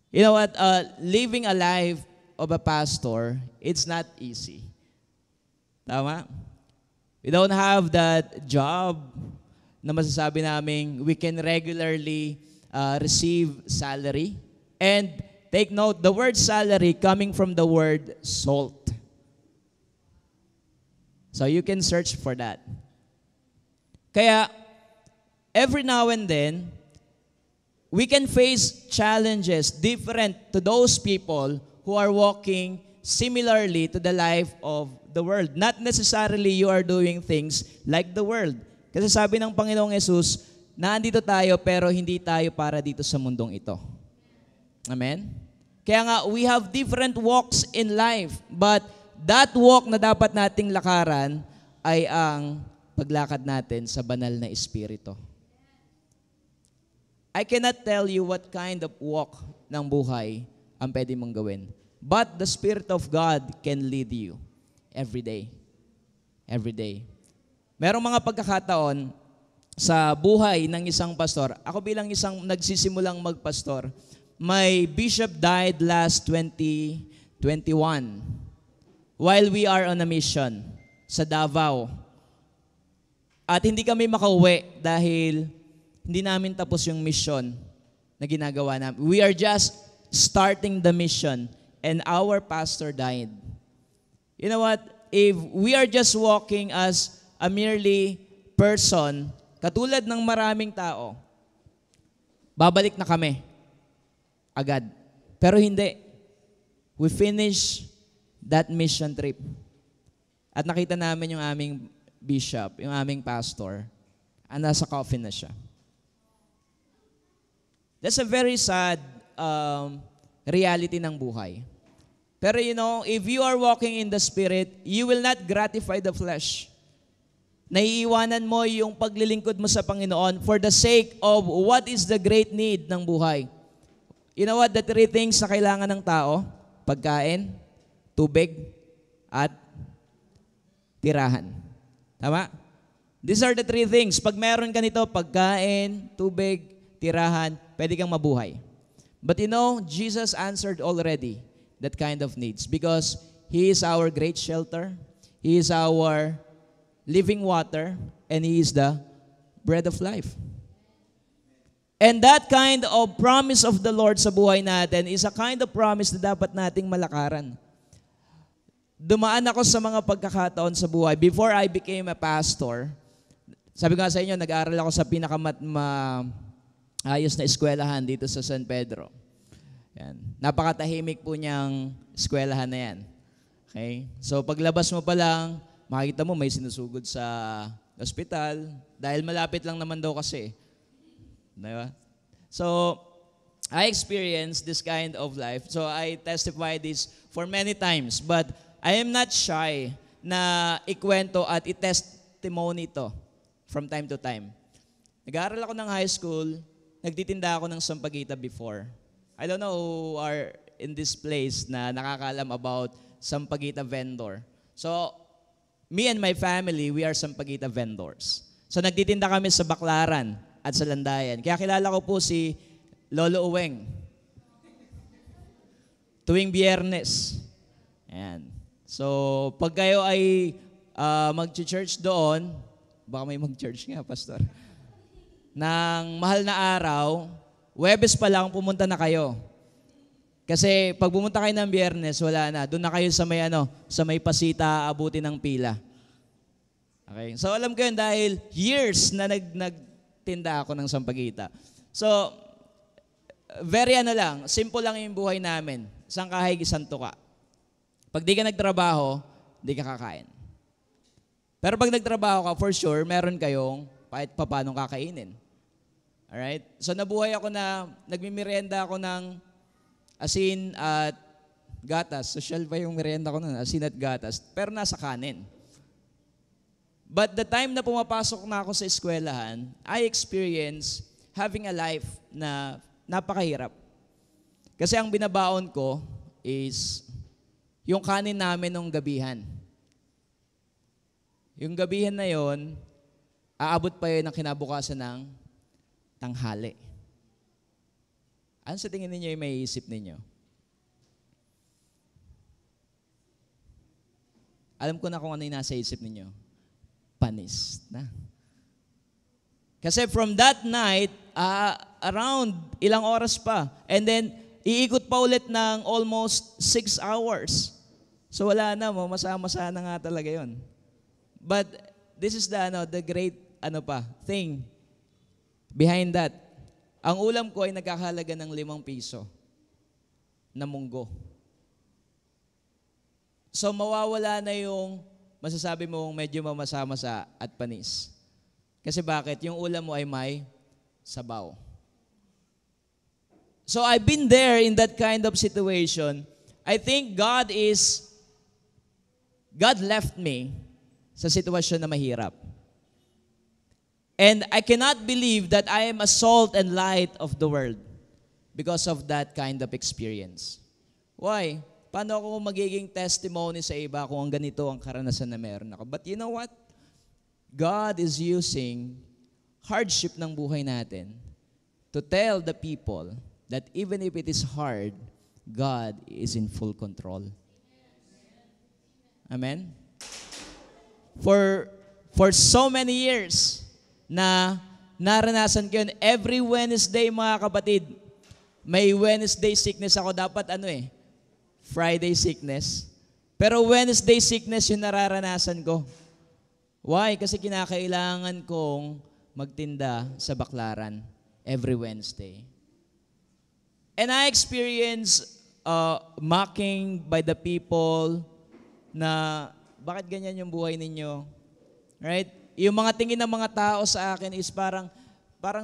You know what? Living a life of a pastor, it's not easy. Tama? We don't have that job na masasabi namin we can regularly receive salary. And take note, the word salary coming from the word salt. So you can search for that. Kaya, every now and then, we can face challenges different to those people who are walking similarly to the life of the world. Not necessarily you are doing things like the world. Kasi sabi ng Panginoong Yesus, naandito tayo pero hindi tayo para dito sa mundong ito. Amen? Kaya nga, we have different walks in life, but that walk na dapat nating lakaran ay ang paglakad natin sa banal na Espiritu. I cannot tell you what kind of walk ng buhay ang pwede mong gawin. But the Spirit of God can lead you every day. Every day. Merong mga pagkakataon sa buhay ng isang pastor. Ako bilang isang nagsisimulang magpastor, my bishop died last 2021 while we are on a mission sa Davao. At hindi kami makauwi dahil hindi namin tapos yung mission na ginagawa namin. We are just starting the mission and our pastor died. You know what? If we are just walking as a merely person, katulad ng maraming tao, babalik na kami agad. Pero hindi. We finish that mission trip. At nakita namin yung aming bishop, yung aming pastor, nasa coffin na siya. That's a very sad reality ng buhay. Pero you know, if you are walking in the Spirit, you will not gratify the flesh. Naiiwanan mo yung paglilingkod mo sa Panginoon for the sake of what is the great need ng buhay. You know what? The three things na kailangan ng tao: pagkain, tubig, at tirahan. Tama? These are the three things. Pag meron ka nito, pagkain, tubig, tirahan, pwede kang mabuhay. But you know, Jesus answered already that kind of needs because He is our great shelter, He is our living water, and He is the bread of life. And that kind of promise of the Lord sa buhay natin is a kind of promise na dapat nating malakaran. Dumaan ako sa mga pagkakataon sa buhay. Before I became a pastor, sabi ko nga sa inyo, nag-aaral ako sa ayos na eskwelahan dito sa San Pedro. Yan. Napakatahimik po niyang eskwelahan na yan. Okay? So paglabas mo pa lang, makikita mo may sinusugod sa ospital dahil malapit lang naman daw kasi. Diba? So, I experienced this kind of life. So, I testify this for many times. But, I am not shy na ikwento at i-testimony ito from time to time. Nag-aaral ako ng high school, nagtitinda ako ng sampagita before. I don't know who are in this place na nakakaalam about sampagita vendor. So, me and my family, we are sampagita vendors. So, nagtitinda kami sa Baclaran at sa Landayan. Kaya kilala ko po si Lolo Uweng. Tuwing Biyernes. Ayan. So, pag kayo ay mag-church doon, baka may mag-church nga, Pastor, ng mahal na araw, Huwebes pa lang pumunta na kayo. Kasi pag pumunta kayo ng Biyernes, wala na. Doon na kayo sa may pasita, abutin ng pila. Okay? So, alam ko yun dahil years na nagtinda ako ng sampagita. So, very simple lang yung buhay namin. Isang kahig, isang tuka. Pag di ka nagtrabaho, di ka kakain. Pero pag nagtrabaho ka, for sure, meron kayong kahit papanong kakainin. Alright? So, nabuhay ako na, nagmimerienda ako ng asin at gatas. Social pa yung merienda ko nun, asin at gatas. Pero nasa kanin. But the time na pumapasok na ako sa eskwelahan, I experienced having a life na napakahirap. Kasi ang binabaon ko is yung kanin namin nung gabihan. Yung gabihan na yon, aabot pa yun ng kinabukasan ng tanghali. Ano sa tingin ninyo yung may isip ninyo? Alam ko na kung ano yung nasa isip ninyo. Panis na. Kasi from that night, around ilang oras pa. And then, iikot pa ulit ng almost 6 hours. So wala na, masama-masa na nga talaga yon. But this is the great thing behind that. Ang ulam ko ay nagkakahalaga ng 5 piso na munggo. So mawawala na yung masasabi mong medyo mamasa-masa at panis. Kasi bakit? Yung ulam mo ay may sabaw. So I've been there in that kind of situation. I think God left me sa sitwasyon na mahirap. And I cannot believe that I am a salt and light of the world because of that kind of experience. Why? Paano ako magiging testimony sa iba kung ang ganito ang karanasan na meron ako? But you know what? God is using hardship ng buhay natin to tell the people that even if it is hard, God is in full control. Amen? For so many years na naranasan ko yun, every Wednesday mga kapatid, may Wednesday sickness ako. Dapat Friday sickness. Pero Wednesday sickness yung nararanasan ko. Why? Kasi kinakailangan kong magtinda sa Baklaran every Wednesday. And I experience mocking by the people na bakit ganyan yung buhay ninyo? Right? Yung mga tingin ng mga tao sa akin is parang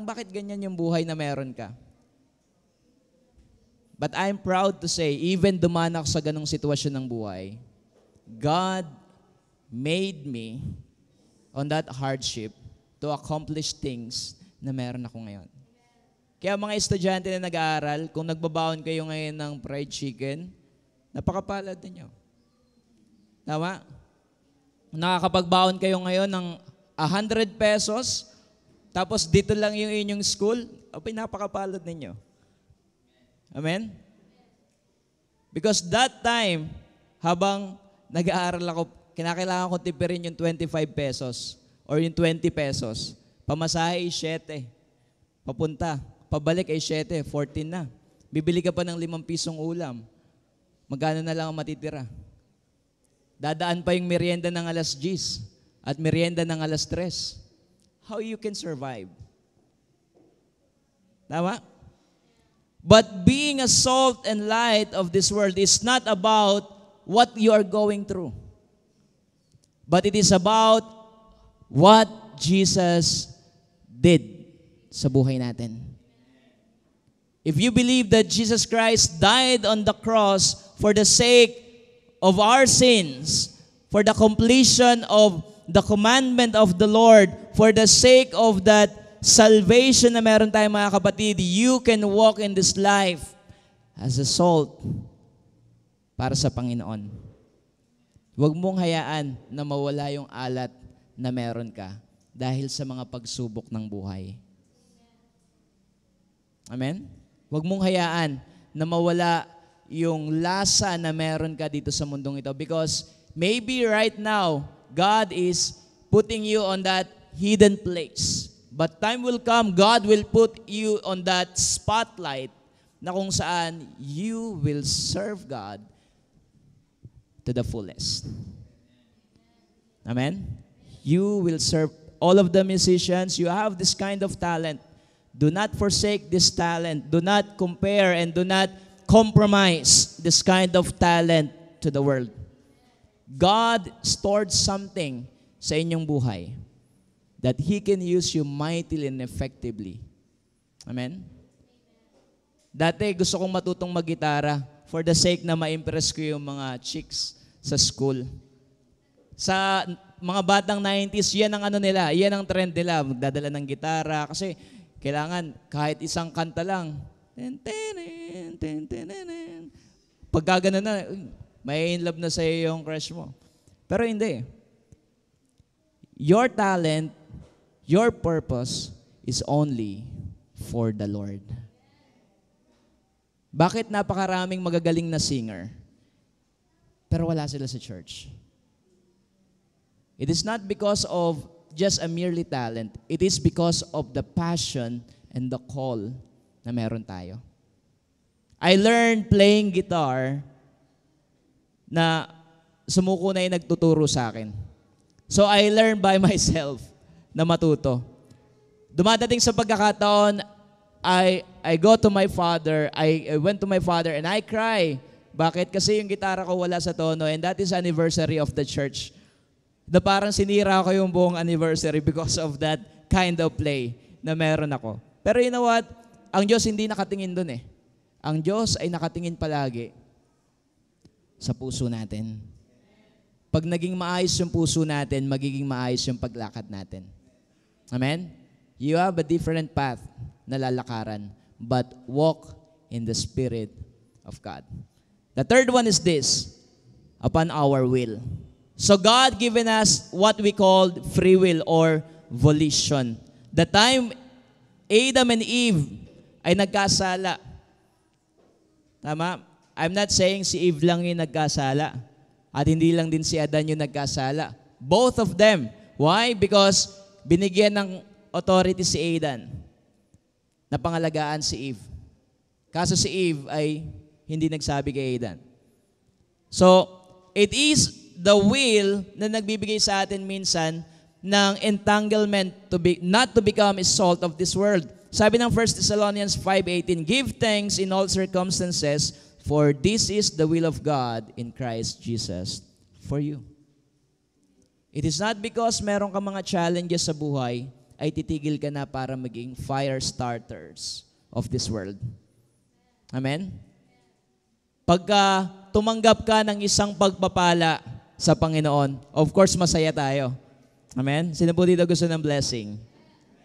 bakit ganyan yung buhay na meron ka? But I'm proud to say, even dumaan ako sa ganong sitwasyon ng buhay, God made me on that hardship to accomplish things na meron ako ngayon. Kaya mga estudyante na nag-aaral, kung nagbabaon kayo ngayon ng fried chicken, napakapalad ninyo. Tama? Nakakapagbaon kayo ngayon ng 100 pesos, tapos dito lang yung inyong school, napakapalad ninyo. Amen? Because that time, habang nag-aaral ako, kinakailangan ko tipirin yung 25 pesos or yung 20 pesos. Pamasahe ay 7. Papunta. Pabalik ay 7. 14 na. Bibili ka pa ng 5 pisong ulam. Magkano na lang ang matitira? Dadaan pa yung merienda ng alas 10 at merienda ng alas 3. How you can survive? Tama? But being a salt and light of this world is not about what you are going through. But it is about what Jesus did sa buhay natin. If you believe that Jesus Christ died on the cross for the sake of our sins, for the completion of the commandment of the Lord, for the sake of that salvation na meron tayo mga kapatid, you can walk in this life as a salt para sa Panginoon. Huwag mong hayaan na mawala yung alat na meron ka dahil sa mga pagsubok ng buhay. Amen? Huwag mong hayaan na mawala yung lasa na meron ka dito sa mundong ito because maybe right now, God is putting you on that hidden place. But time will come, God will put you on that spotlight na kung saan you will serve God to the fullest. Amen? You will serve all of the musicians. You have this kind of talent. Do not forsake this talent. Do not compare and do not compromise this kind of talent to the world. God stored something sa inyong buhay that He can use you mightily and effectively. Amen? Dati gusto kong matutong mag-gitara for the sake na ma-impress ko yung mga chicks sa school. Sa mga batang 90s, yan ang nila, yan ang trend nila, magdadala ng gitara kasi kailangan kahit isang kanta lang. Pagka ganun na, may in love na sa'yo yung crush mo. Pero hindi. Your talent, your purpose is only for the Lord. Bakit napakaraming magagaling na singer, pero wala sila sa church? It is not because of just a merely talent. It is because of the passion and the call na meron tayo. I learned playing guitar na sumuko na yung nagtuturo sa akin. So I learned by myself na matuto. Dumadating sa pagkakataon, I go to my father, I went to my father and I cry Bakit? Kasi yung gitara ko wala sa tono and that is anniversary of the church. Na parang sinira ko yung buong anniversary because of that kind of play na meron ako. Pero you know what? Ang Diyos hindi nakatingin dun eh. Ang Diyos ay nakatingin palagi sa puso natin. Pag naging maayos yung puso natin, magiging maayos yung paglakad natin. Amen? You have a different path na lalakaran, but walk in the Spirit of God. The third one is this, upon our will. So God given us what we call free will or volition. The time Adam and Eve ay nagkasala. Tama? I'm not saying si Eve lang yung nagkasala. At hindi lang din si Adan yung nagkasala. Both of them. Why? Because binigyan ng authority si Adan na pangalagaan si Eve. Kaso si Eve ay hindi nagsabi kay Adan. So, it is the will na nagbibigay sa atin minsan ng entanglement not to become a salt of this world. Sabi ng 1 Thessalonians 5:18, give thanks in all circumstances, for this is the will of God in Christ Jesus for you. It is not because meron ka mga challenges sa buhay, ay titigil ka na para maging fire starters of this world. Amen? Pagka tumanggap ka ng isang pagpapala sa Panginoon, of course, masaya tayo. Amen? Sino po dito gusto ng blessing?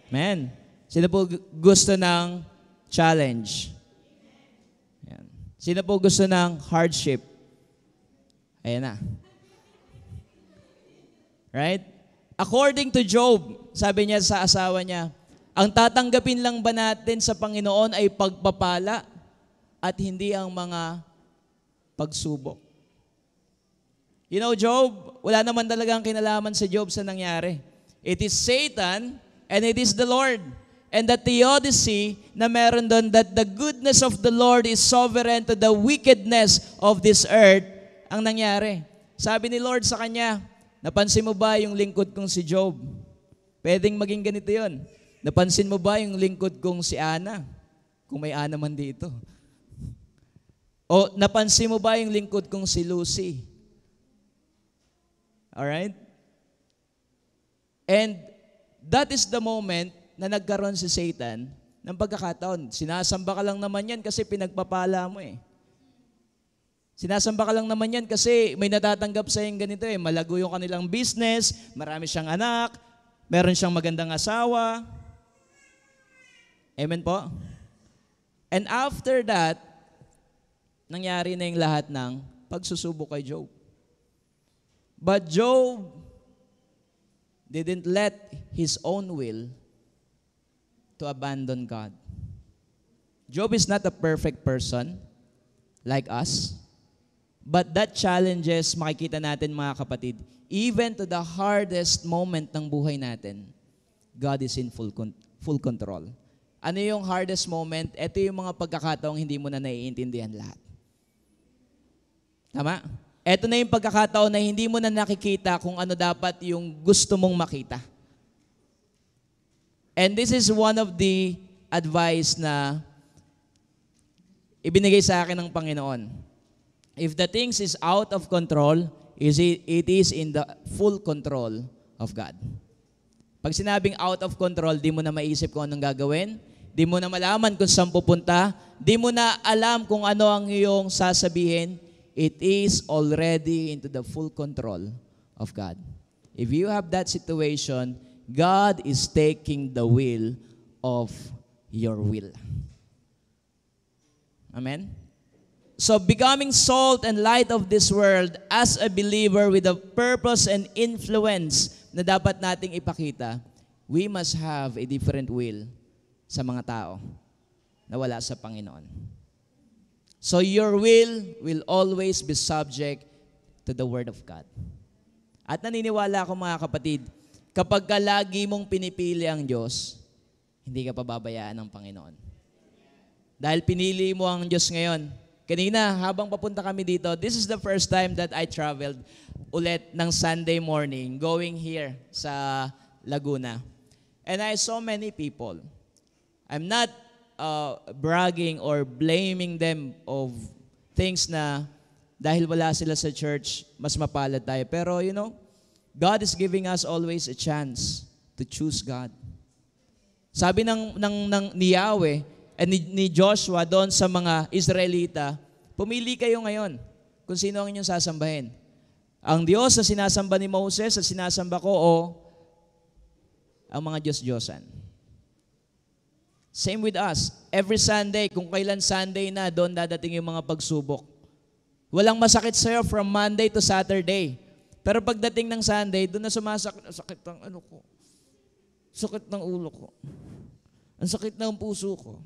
Amen? Sino po gusto ng challenge? Ayan. Sino po gusto ng hardship? Ayan na. Right? According to Job, sabi niya sa asawa niya, ang tatanggapin lang ba natin sa Panginoon ay pagpapala at hindi ang mga pagsubok. You know, Job, wala naman talagang kinalaman sa Job sa nangyari. It is Satan and it is the Lord. And the theodicy na meron doon that the goodness of the Lord is sovereign to the wickedness of this earth ang nangyari. Sabi ni Lord sa kanya, napansin mo ba yung lingkod kong si Job? Pwedeng maging ganito yun. Napansin mo ba yung lingkod kong si Ana? Kung may Ana man dito. O napansin mo ba yung lingkod kong si Lucy? Alright? And that is the moment na nagkaroon si Satan ng pagkakataon. Sinasamba ka lang naman yan kasi pinagpapala mo eh. Sinasamba ka lang naman yan kasi may natatanggap sa yung ganito eh. Malago yung kanilang business, marami siyang anak, meron siyang magandang asawa. Amen po? And after that, nangyari na yung lahat ng pagsusubok kay Job. But Job didn't let his own will to abandon God. Job is not a perfect person like us, but that challenges, makikita natin mga kapatid, even to the hardest moment ng buhay natin, God is in full control. Ano yung hardest moment? Ito yung mga pagkakataong hindi mo na naiintindihan lahat. Tama? Ito na yung pagkakataon na hindi mo na nakikita kung ano dapat yung gusto mong makita. And this is one of the advice na ibinigay sa akin ng Panginoon. If the things is out of control, it is in the full control of God. Pag sinabing out of control, di mo na maisip kung anong gagawin, di mo na malaman kung saan pupunta, di mo na alam kung ano ang iyong sasabihin, it is already into the full control of God. If you have that situation, God is taking the will of your will. Amen? So becoming salt and light of this world as a believer with a purpose and influence na dapat nating ipakita, we must have a different will sa mga tao na wala sa Panginoon. So your will always be subject to the Word of God. At naniniwala ako mga kapatid, kapag ka lagi mong pinipili ang Diyos, hindi ka pababayaan ng Panginoon. Dahil pinili mo ang Diyos ngayon. Kanina, habang papunta kami dito, this is the first time that I traveled ulit ng Sunday morning going here sa Laguna. And I saw many people. I'm not bragging or blaming them of things na dahil wala sila sa church, mas mapalad tayo. Pero God is giving us always a chance to choose God. Sabi ni Yahweh and ni Joshua doon sa mga Israelita, pumili kayo ngayon kung sino ang inyong sasambahin. Ang Diyos na sinasamba ni Moses at sinasamba ko o ang mga Diyos-Diyosan. Same with us. Every Sunday, kung kailan Sunday na, doon dadating yung mga pagsubok. Walang masakit sa'yo from Monday to Saturday. Pero pagdating ng Sunday, doon na sumasakit. Sakit ng ko. Sakit ng ulo ko. Ang sakit ng puso ko.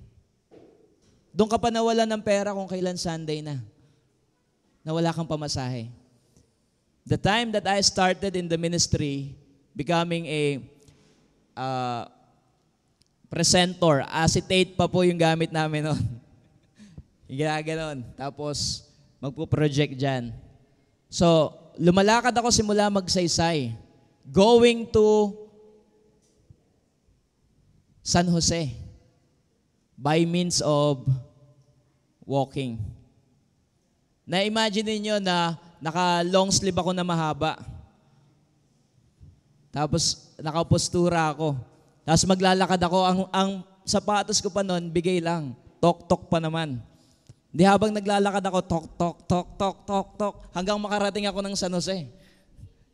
Doon ka pa nawalan ng pera kung kailan Sunday na. Nawala kang pamasahe. The time that I started in the ministry, becoming a presenter, acetate pa po yung gamit namin noon. Yung ginaganon. Tapos, magpo-project dyan. So, lumalakad ako simula magsaysay. Going to San Jose by means of walking. Na-imagine niyo na naka-long sleeve ako na mahaba. Tapos, nakapostura ako. Tapos maglalakad ako. Ang sapatos ko pa noon, bigay lang. Tok-tok pa naman. Di habang naglalakad ako, tok-tok, tok-tok, tok-tok, hanggang makarating ako ng San Jose.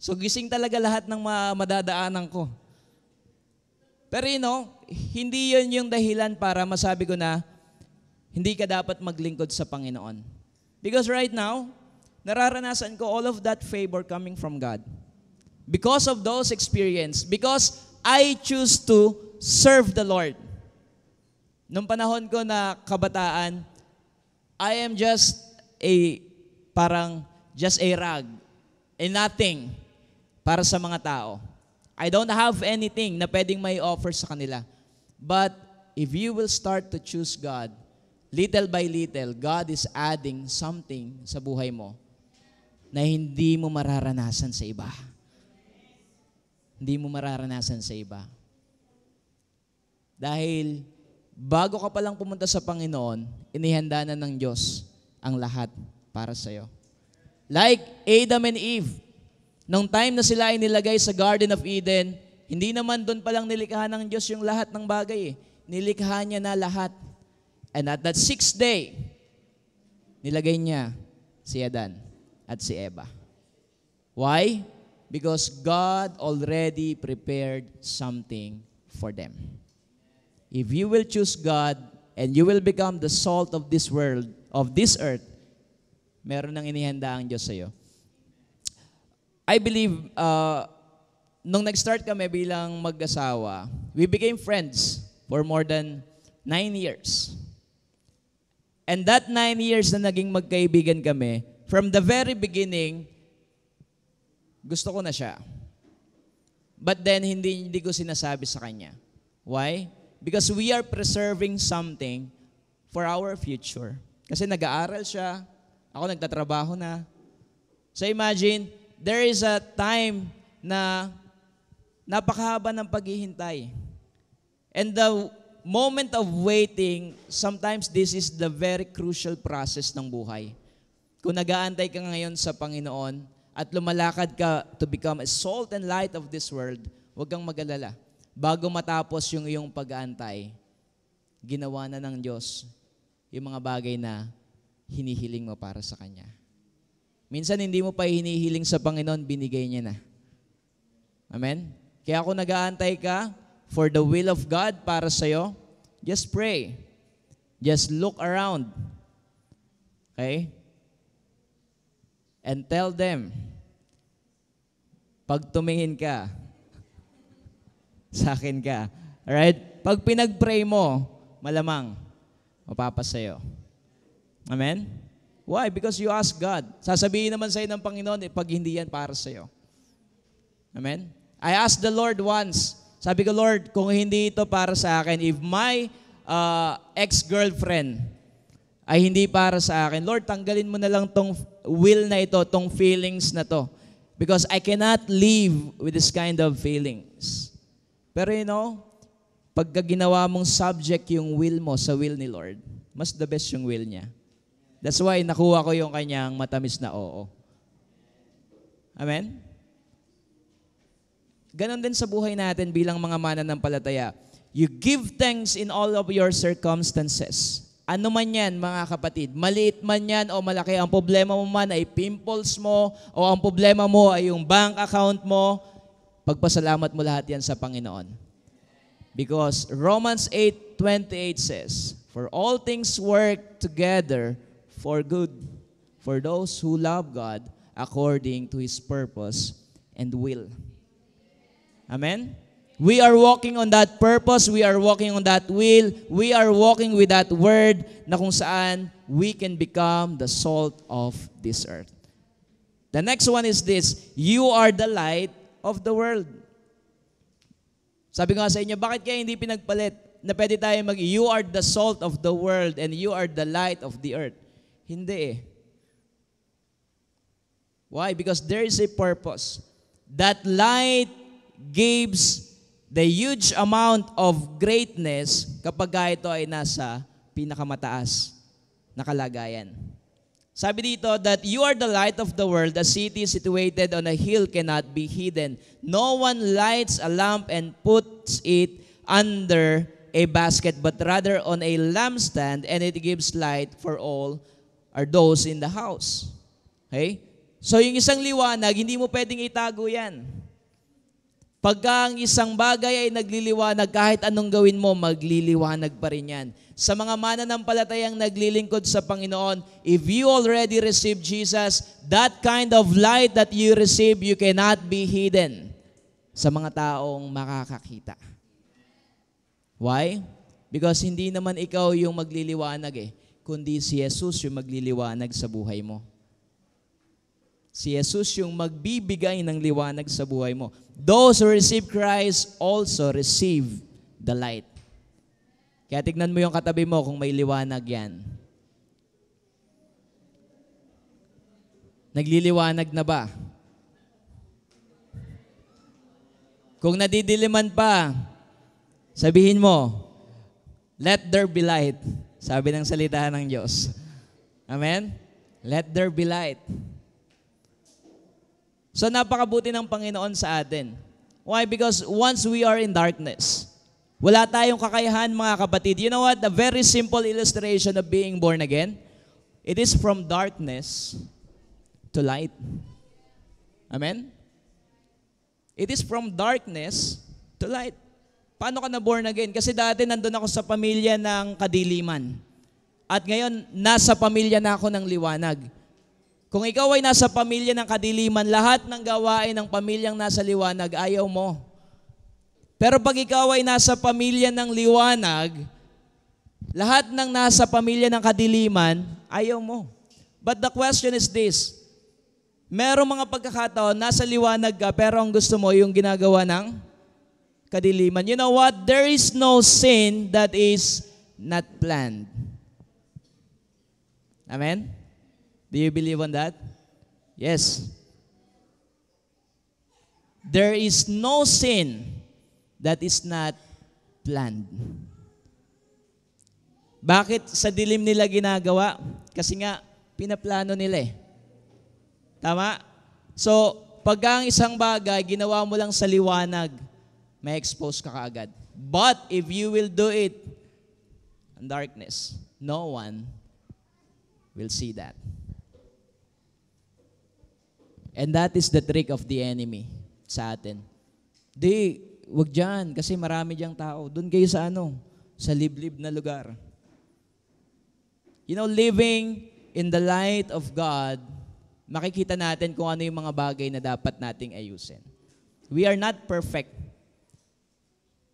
So gising talaga lahat ng madadaanan ko. Pero hindi yun yung dahilan para masabi ko na hindi ka dapat maglingkod sa Panginoon. Because right now, nararanasan ko all of that favor coming from God. Because of those experience, because I choose to serve the Lord. Nung panahon ko na kabataan, I am just a rag, a nothing para sa mga tao. I don't have anything na pwedeng may offer sa kanila. But if you will start to choose God, little by little, God is adding something sa buhay mo na hindi mo mararanasan sa iba. Hindi mo mararanasan sa iba. Dahil bago ka palang pumunta sa Panginoon, inihanda na ng Diyos ang lahat para sa'yo. Like Adam and Eve, nung time na sila ay nilagay sa Garden of Eden, hindi naman doon palang nilikha ng Diyos yung lahat ng bagay. Nilikha niya na lahat. And at that 6th day, nilagay niya si Adan at si Eva. Why? Because God already prepared something for them. If you will choose God and you will become the salt of this world, of this earth, meron nang inihanda ang Diyos sa iyo. I believe, nung nag-start kami bilang mag-asawa, we became friends for more than 9 years. And that 9 years na naging magkaibigan kami, from the very beginning, gusto ko na siya. But then, hindi ko sinasabi sa kanya. Why? Because we are preserving something for our future. Kasi nag-aaral siya, ako nagtatrabaho na. So imagine, there is a time na napakahaba ng paghihintay. And the moment of waiting, sometimes this is the very crucial process ng buhay. Kung nag-aantay ka ngayon sa Panginoon at lumalakad ka to become a salt and light of this world, huwag kang mag-alala. Bago matapos yung iyong pag-aantay, ginawa na ng Diyos yung mga bagay na hinihiling mo para sa Kanya. Minsan hindi mo pa hinihiling sa Panginoon, binigay niya na. Amen? Kaya kung nag-aantay ka for the will of God para sa'yo, just pray. Just look around. Okay? And tell them, pag tumingin ka, sa akin ka. Alright? Pag pinag-pray mo, malamang, mapapasayo. Amen? Why? Because you ask God. Sasabihin naman sa'yo ng Panginoon, pag hindi yan para sa'yo. Amen? I asked the Lord once, sabi ko, Lord, kung hindi ito para sa akin, if my ex-girlfriend ay hindi para sa akin, Lord, tanggalin mo na lang tong will na ito, tong feelings na to. Because I cannot live with this kind of feelings. Pero pagka ginawa mong subject yung will mo sa will ni Lord, mas the best yung will niya. That's why nakuha ko yung kanyang matamis na oo. Amen? Ganon din sa buhay natin bilang mga mananampalataya. You give thanks in all of your circumstances. Ano man yan, mga kapatid, maliit man yan o malaki, ang problema mo man ay pimples mo o ang problema mo ay yung bank account mo, pagpasalamat mo lahat yan sa Panginoon. Because Romans 8:28 says, for all things work together for good, for those who love God according to His purpose and will. Amen? We are walking on that purpose, we are walking on that will, we are walking with that word na kung saan we can become the salt of this earth. The next one is this, you are the light of the world. Sabi ko nga sa inyo, bakit kaya hindi pinagpalit na pwede tayo you are the salt of the world and you are the light of the earth? Hindi eh. Why? Because there is a purpose. That light gives the huge amount of greatness kapag ito ay nasa pinakamataas na kalagayan. Sabi dito that you are the light of the world, a city situated on a hill cannot be hidden. No one lights a lamp and puts it under a basket, but rather on a lampstand, and it gives light for all or those in the house. Okay? So yung isang liwanag, hindi mo pwedeng itago yan. Pagka ang isang bagay ay nagliliwanag, kahit anong gawin mo, magliliwanag pa rin yan. Sa mga mananampalatayang naglilingkod sa Panginoon, if you already received Jesus, that kind of light that you receive, you cannot be hidden sa mga taong makakakita. Why? Because hindi naman ikaw yung magliliwanag eh, kundi si Jesus yung magliliwanag sa buhay mo. Si Jesus yung magbibigay ng liwanag sa buhay mo. Those who receive Christ also receive the light. Kaya tignan mo yung katabi mo kung may liwanag yan. Nagliliwanag na ba? Kung nadidiliman pa, sabihin mo, let there be light. Sabi ng salita ng Diyos. Amen? Let there be light. So napakabuti ng Panginoon sa atin. Why? Because once we are in darkness, wala tayong kakayahan, mga kapatid. You know what? A very simple illustration of being born again, it is from darkness to light. Amen? It is from darkness to light. Paano ka na born again? Kasi dati nandun ako sa pamilya ng kadiliman. At ngayon, nasa pamilya na ako ng liwanag. Kung ikaw ay nasa pamilya ng kadiliman, lahat ng gawain ng pamilyang nasa liwanag, ayaw mo. Pero pag ikaw ay nasa pamilya ng liwanag, lahat ng nasa pamilya ng kadiliman, ayaw mo. But the question is this, merong mga pagkakataon, nasa liwanag ka, pero ang gusto mo yung ginagawa ng kadiliman. You know what? There is no sin that is not planned. Amen? Do you believe on that? Yes. There is no sin that is not planned. Bakit sa dilim nila ginagawa? Kasi nga, pinaplano nila eh. Tama? So, pag ang isang bagay, ginawa mo lang sa liwanag, may expose ka kaagad. But if you will do it in darkness, no one will see that. And that is the trick of the enemy sa atin. Wag dyan, kasi marami diyang tao. Doon kayo sa sa liblib na lugar. You know, living in the light of God, makikita natin kung ano yung mga bagay na dapat nating ayusin. We are not perfect.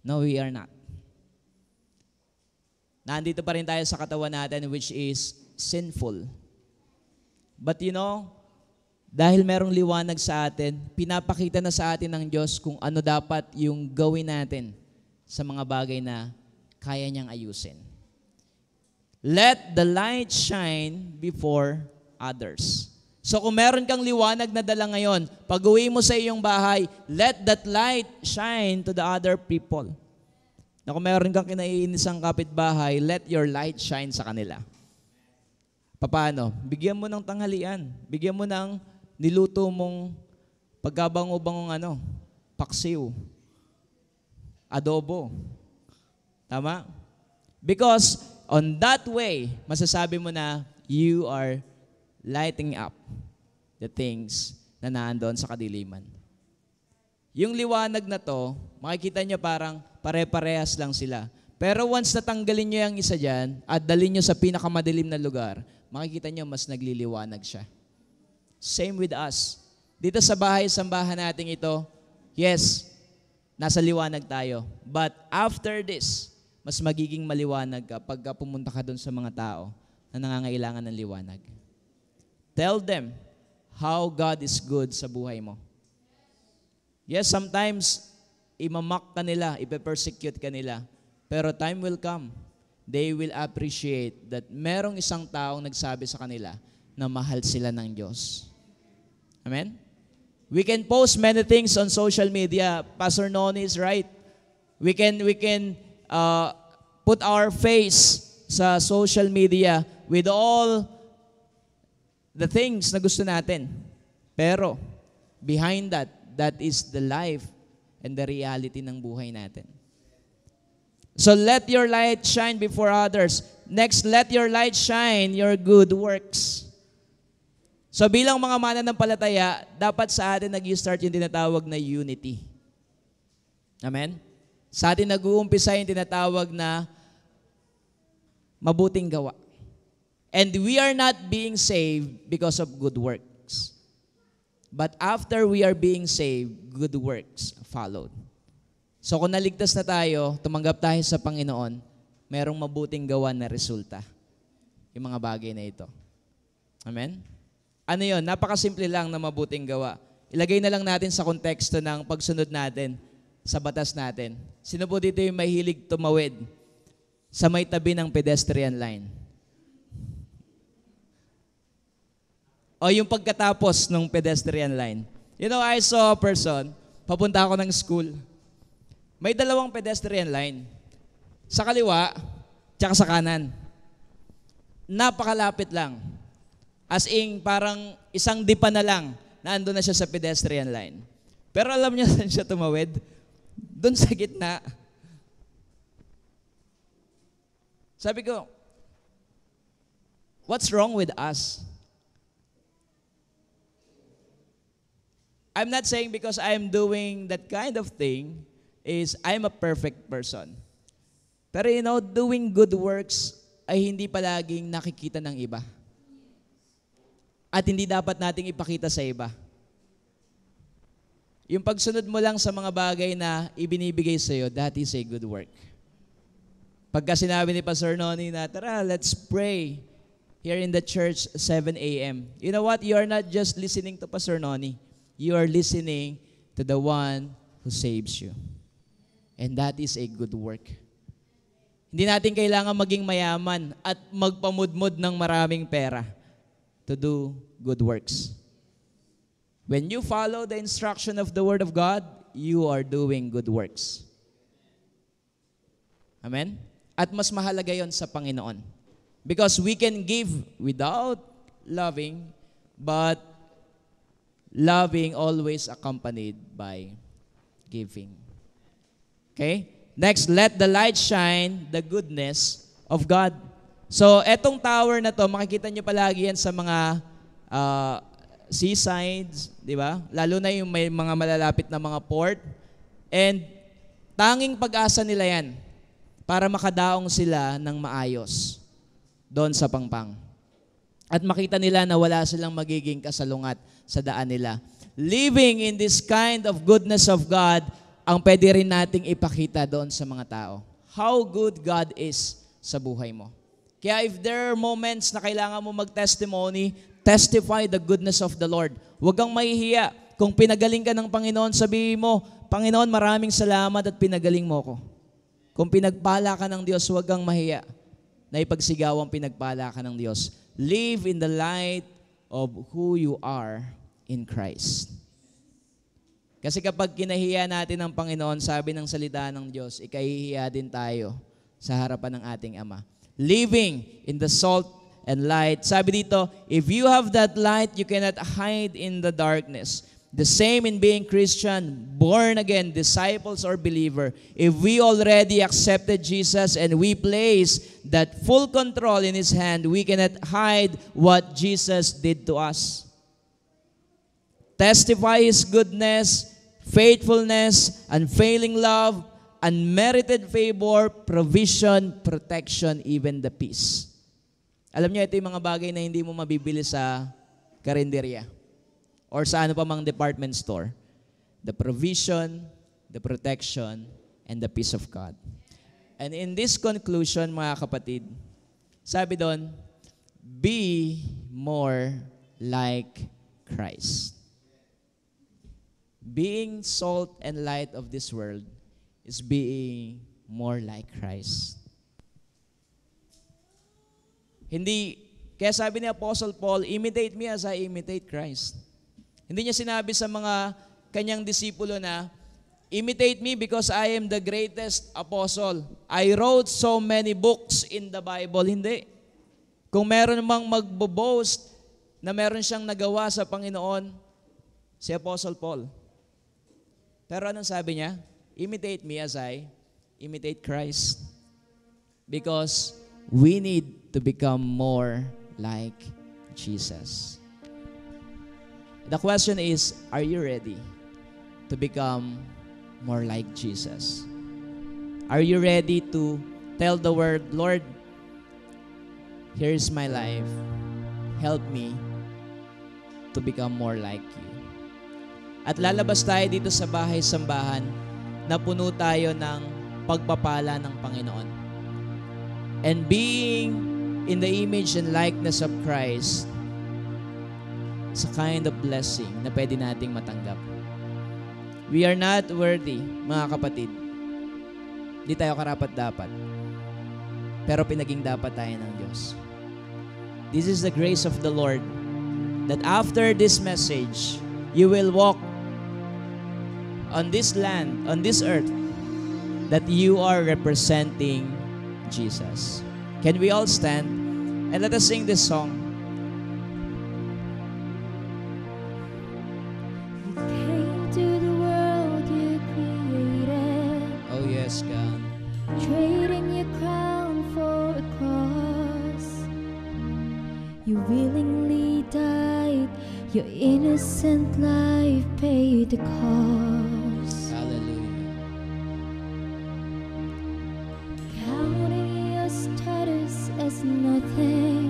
No, we are not. Nandito pa rin tayo sa katawan natin which is sinful. But you know, dahil merong liwanag sa atin, pinapakita na sa atin ng Diyos kung ano dapat yung gawin natin sa mga bagay na kaya niyang ayusin. Let the light shine before others. So kung meron kang liwanag na dala ngayon, pag-uwi mo sa iyong bahay, let that light shine to the other people. Na kung meron kang kinaiinisang kapitbahay, let your light shine sa kanila. Paano? Bigyan mo ng tanghalian. Bigyan mo ng niluto mong pagkabango-bangong paksiw, adobo. Tama? Because on that way, masasabi mo na you are lighting up the things na naandoon sa kadiliman. Yung liwanag na to, makikita nyo parang pare-parehas lang sila. Pero once natanggalin nyo yung isa dyan at dalhin nyo sa pinakamadilim na lugar, makikita nyo mas nagliliwanag siya. Same with us. Dito sa bahay-sambahan natin ito, yes, nasa liwanag tayo. But after this, mas magiging maliwanag ka pagka pumunta ka doon sa mga tao na nangangailangan ng liwanag. Tell them how God is good sa buhay mo. Yes, sometimes, imamak ka nila, ipe-persecute ka nila. Pero time will come, they will appreciate that merong isang taong nagsabi sa kanila na mahal sila ng Diyos. Amen? We can post many things on social media. Pastor Noni is right. We can put our face sa social media with all the things na gusto natin. Pero, behind that, that is the life and the reality ng buhay natin. So let your light shine before others. Next, let your light shine your good works. So bilang mga mananampalataya, dapat sa atin nag-start yung tinatawag na unity. Amen? Sa atin nag-uumpisa yung tinatawag na mabuting gawa. And we are not being saved because of good works. But after we are being saved, good works followed. So kung naligtas na tayo, tumanggap tayo sa Panginoon, merong mabuting gawa na resulta. Yung mga bagay na ito. Amen? Ano yun? Napakasimple lang na mabuting gawa. Ilagay na lang natin sa konteksto ng pagsunod natin sa batas natin. Sino po dito yung mahilig tumawid sa may tabi ng pedestrian line? O yung pagkatapos ng pedestrian line? You know, I saw a person, papunta ako ng school. May dalawang pedestrian line. Sa kaliwa, tsaka sa kanan. Napakalapit lang. As in, parang isang dipa na lang na ando na siya sa pedestrian line. Pero alam niya saan siya tumawid? Doon sa gitna. Sabi ko, what's wrong with us? I'm not saying because I'm doing that kind of thing is I'm a perfect person. Pero doing good works ay hindi palaging nakikita ng iba. At hindi dapat nating ipakita sa iba. Yung pagsunod mo lang sa mga bagay na ibinibigay sa'yo, that is a good work. Pagka sinabi ni Pastor Noni na, tara, let's pray here in the church 7 a.m. You know what? You are not just listening to Pastor Noni. You are listening to the one who saves you. And that is a good work. Hindi natin kailangan maging mayaman at magpamudmod ng maraming pera to do good works. When you follow the instruction of the Word of God, you are doing good works. Amen? At mas mahalaga yon sa Panginoon. Because we can give without loving, but loving always accompanied by giving. Okay? Next, let the light shine the goodness of God. So, etong tower na to, makikita nyo palagi yan sa mga seasides, di ba? Lalo na yung may mga malalapit na mga port. And tanging pag-asa nila yan para makadaong sila ng maayos doon sa pangpang. At makita nila na wala silang magiging kasalungat sa daan nila. Living in this kind of goodness of God, ang pwede rin nating ipakita doon sa mga tao. How good God is sa buhay mo. Kaya if there are moments na kailangan mo mag-testimony, testify the goodness of the Lord. Huwag kang mahihiya. Kung pinagaling ka ng Panginoon, sabihin mo, Panginoon, maraming salamat at pinagaling mo ko. Kung pinagpala ka ng Diyos, huwag kang mahiya na ipagsigaw ang pinagpala ka ng Diyos. Live in the light of who you are in Christ. Kasi kapag kinahiya natin ang Panginoon, sabi ng salita ng Diyos, ikahihiya din tayo sa harapan ng ating Ama. Living in the salt and light. Sabi dito, if you have that light, you cannot hide in the darkness. The same in being Christian, born again, disciples or believer. If we already accepted Jesus and we place that full control in His hand, we cannot hide what Jesus did to us. Testify His goodness, faithfulness, unfailing love, unmerited favor, provision, protection, even the peace. Alam niyo, ito yung mga bagay na hindi mo mabibili sa karinderya or sa ano pa mang department store. The provision, the protection, and the peace of God. And in this conclusion, mga kapatid, sabi doon, be more like Christ. Being salt and light of this world is being more like Christ. Hindi, kaya sabi ni Apostle Paul, imitate me as I imitate Christ. Hindi niya sinabi sa mga kanyang disipulo na, imitate me because I am the greatest apostle. I wrote so many books in the Bible. Hindi. Kung meron mang magbo-boast na meron siyang nagawa sa Panginoon, si Apostle Paul. Pero anong sabi niya? Imitate me as I imitate Christ. Because we need to become more like Jesus. The question is, are you ready to become more like Jesus? Are you ready to tell the word, Lord, here's my life. Help me to become more like you. At lalabas tayo dito sa bahay-sambahan na puno tayo ng pagpapala ng Panginoon. And being in the image and likeness of Christ, it's a kind of blessing na pwede nating matanggap. We are not worthy, mga kapatid. Di tayo karapat-dapat. Pero pinaging dapat tayo ng Diyos. This is the grace of the Lord that after this message, you will walk on this land, on this earth, that you are representing Jesus. Can we all stand and let us sing this song? You came to the world you created, Oh yes, God. trading your crown for a cross. You willingly died, your innocent life paid the cost. Hallelujah. Counting your status as nothing,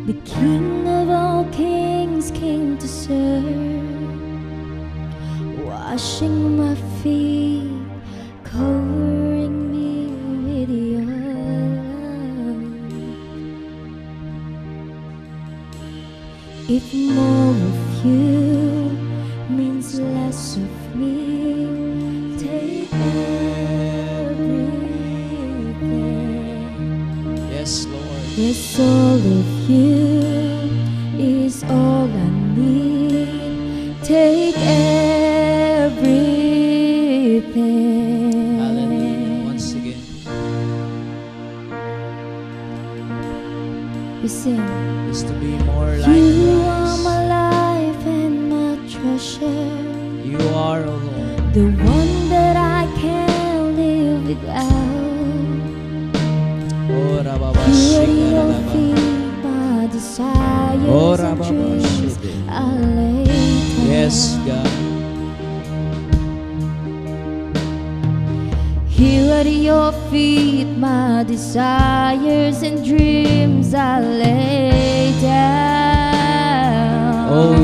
the King of all kings came to serve, washing my feet, covering me with your love. If more of you means less of me, take everything. Yes, Lord. Yes, all of you is all I need. Take everything. Hallelujah. Once again. We sing. Is to be more like You are Christ. my life and my treasure, You are, O Lord. the one that I can't live without. Oh, You Rababashi, are your Karababa. feet, my desires Oh, and dreams. Rababashi. I lay down. Yes, God. Here at your feet, my desires and dreams I lay down. Oh,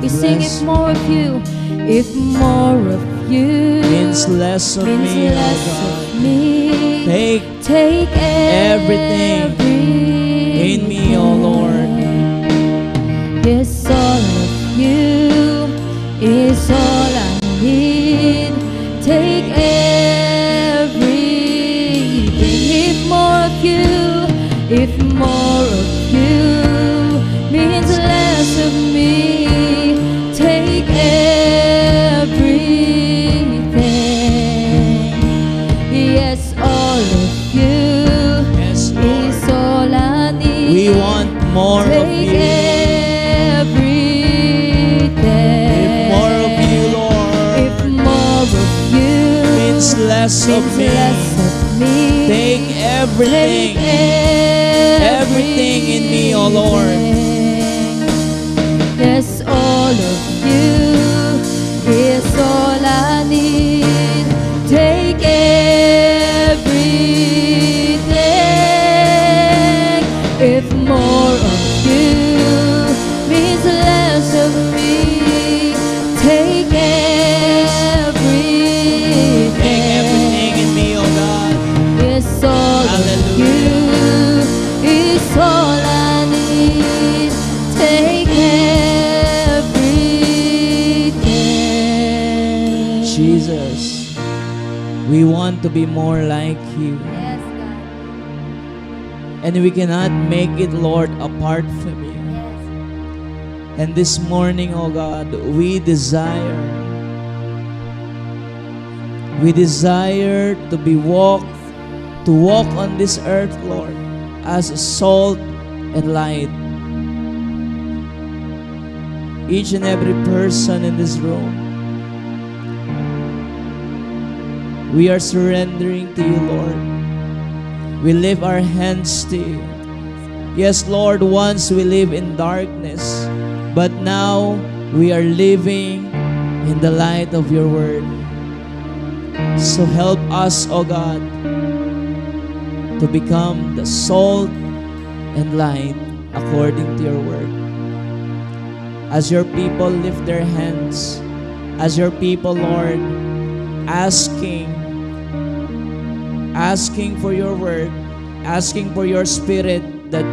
we sing bless- if more of you, if more of you Means less of means me, less oh God. of me. Take Take everything in me, oh Lord. Yes, all of you is all I need. Take everything. If more of you, if more of you means less of me, take everything. Yes, all of you Yes, is Lord. all I need. We more of take you. everything. If more of you, If Lord, more of you means less of means me. less of me, Take everything. Everything in me, oh Lord. Yes, all of you is all I need. Take everything. If more of you means less of me, take everything. Take everything in me, oh God. Yes, all of you is all I need. Take everything. Jesus, we want to be more like you. Yes, God. And we cannot make it, Lord, apart from you. Yes. And this morning, oh God, we desire to walk on this earth, Lord, as salt and light. Each and every person in this room, we are surrendering to you, Lord. We lift our hands to you. Yes, Lord, once we live in darkness, but now we are living in the light of your word. So help us, O God, to become the salt and light according to your word. As your people lift their hands, as your people, Lord, asking for your word, asking for your spirit that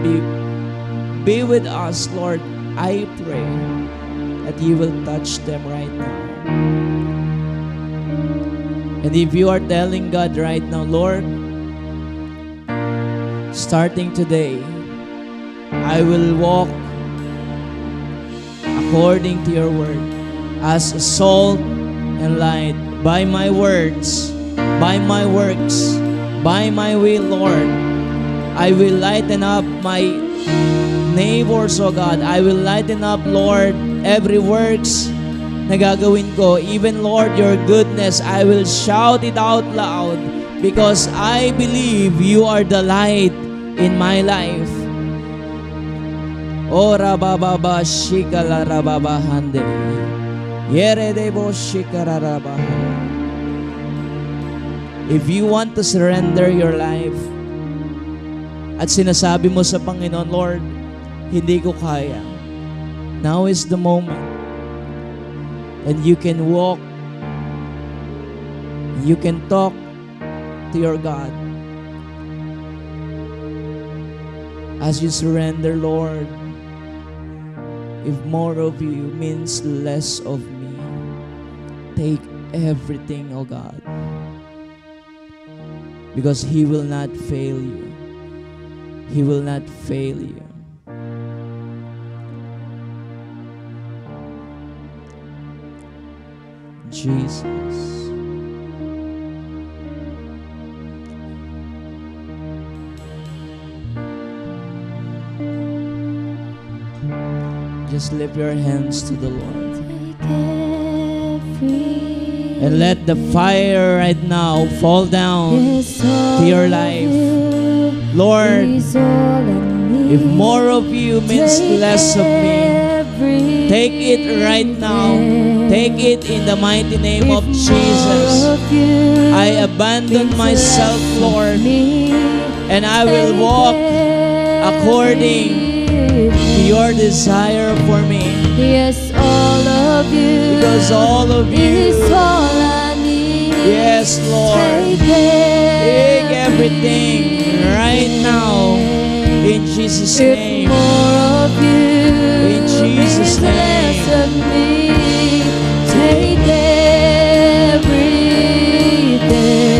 be with us, Lord, I pray that you will touch them right now. And if you are telling God right now, Lord, starting today, I will walk according to your word as a salt and light by my words, by my works, by my will, Lord. I will lighten up my neighbors, oh God. I will lighten up, Lord, every works na gagawin ko. Even, Lord, your goodness, I will shout it out loud because I believe you are the light in my life. O rabababa shikala rababahande. Yere debo shikara rabaha. If you want to surrender your life at sinasabi mo sa Panginoon, Lord, hindi ko kaya. Now is the moment. And you can walk, you can talk to your God. As you surrender, Lord, if more of you means less of me, take everything, oh God. Because He will not fail you. He will not fail you. Jesus. Just lift your hands to the Lord. And let the fire right now fall down to your life. Lord, if more of you means less of me, take it right now. Take it in the mighty name of Jesus. I abandon myself, Lord, and I will walk according to your desire for me. Yes, all of you. Because all of you is all I need. Yes, Lord. Take everything right now in Jesus' name. If more of you In Jesus' is less name. of me, take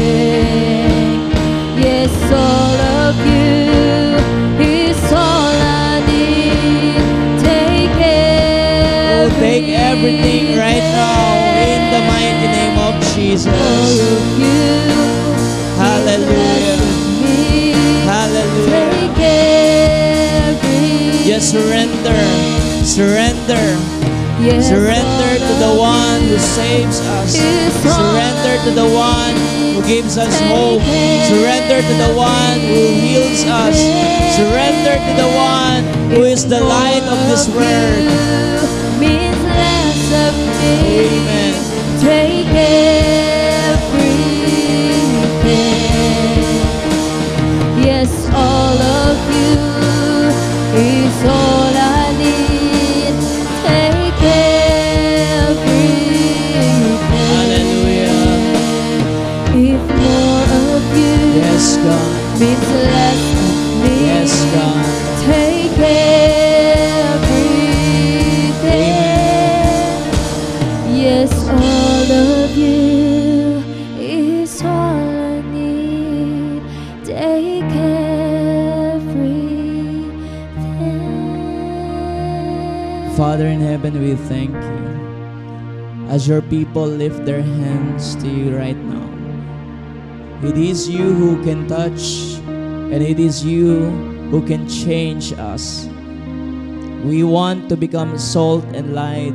everything. Yes, all of you is all I need. Take Oh, take everything right now in the mighty name of Jesus. All of you Hallelujah. is less of me. Hallelujah. Take everything. Surrender. Yes, Surrender to the one who saves us. Surrender to the one who gives us hope. Surrender to the one who heals us. Surrender to the one who is the light of this world. Means less of me. Amen. Take everything. Yes, all of you is all I need. Take everything. Hallelujah. If more of you Yes, God. means less of me, Yes, God. take everything. Yes, all of you is all I need. Take everything. Father in heaven, we thank you as your people lift their hands to you right now. It is you who can touch, and it is you who can change us. We want to become salt and light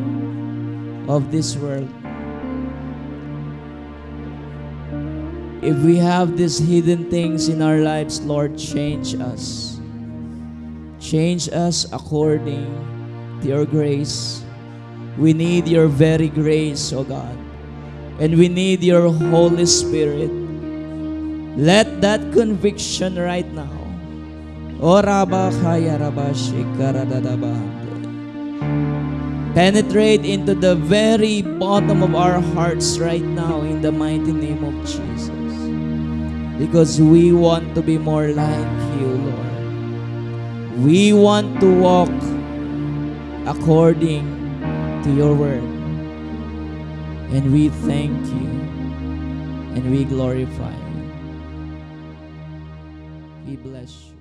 of this world. If we have these hidden things in our lives, Lord, change us. Change us according to your grace. We need your very grace, O God. And we need your Holy Spirit. Let that conviction right now, O Rabba Khaya Rabba Shikaradadaba, penetrate into the very bottom of our hearts right now in the mighty name of Jesus. Because we want to be more like you, Lord. We want to walk according to your word. And we thank you and we glorify you. We bless you.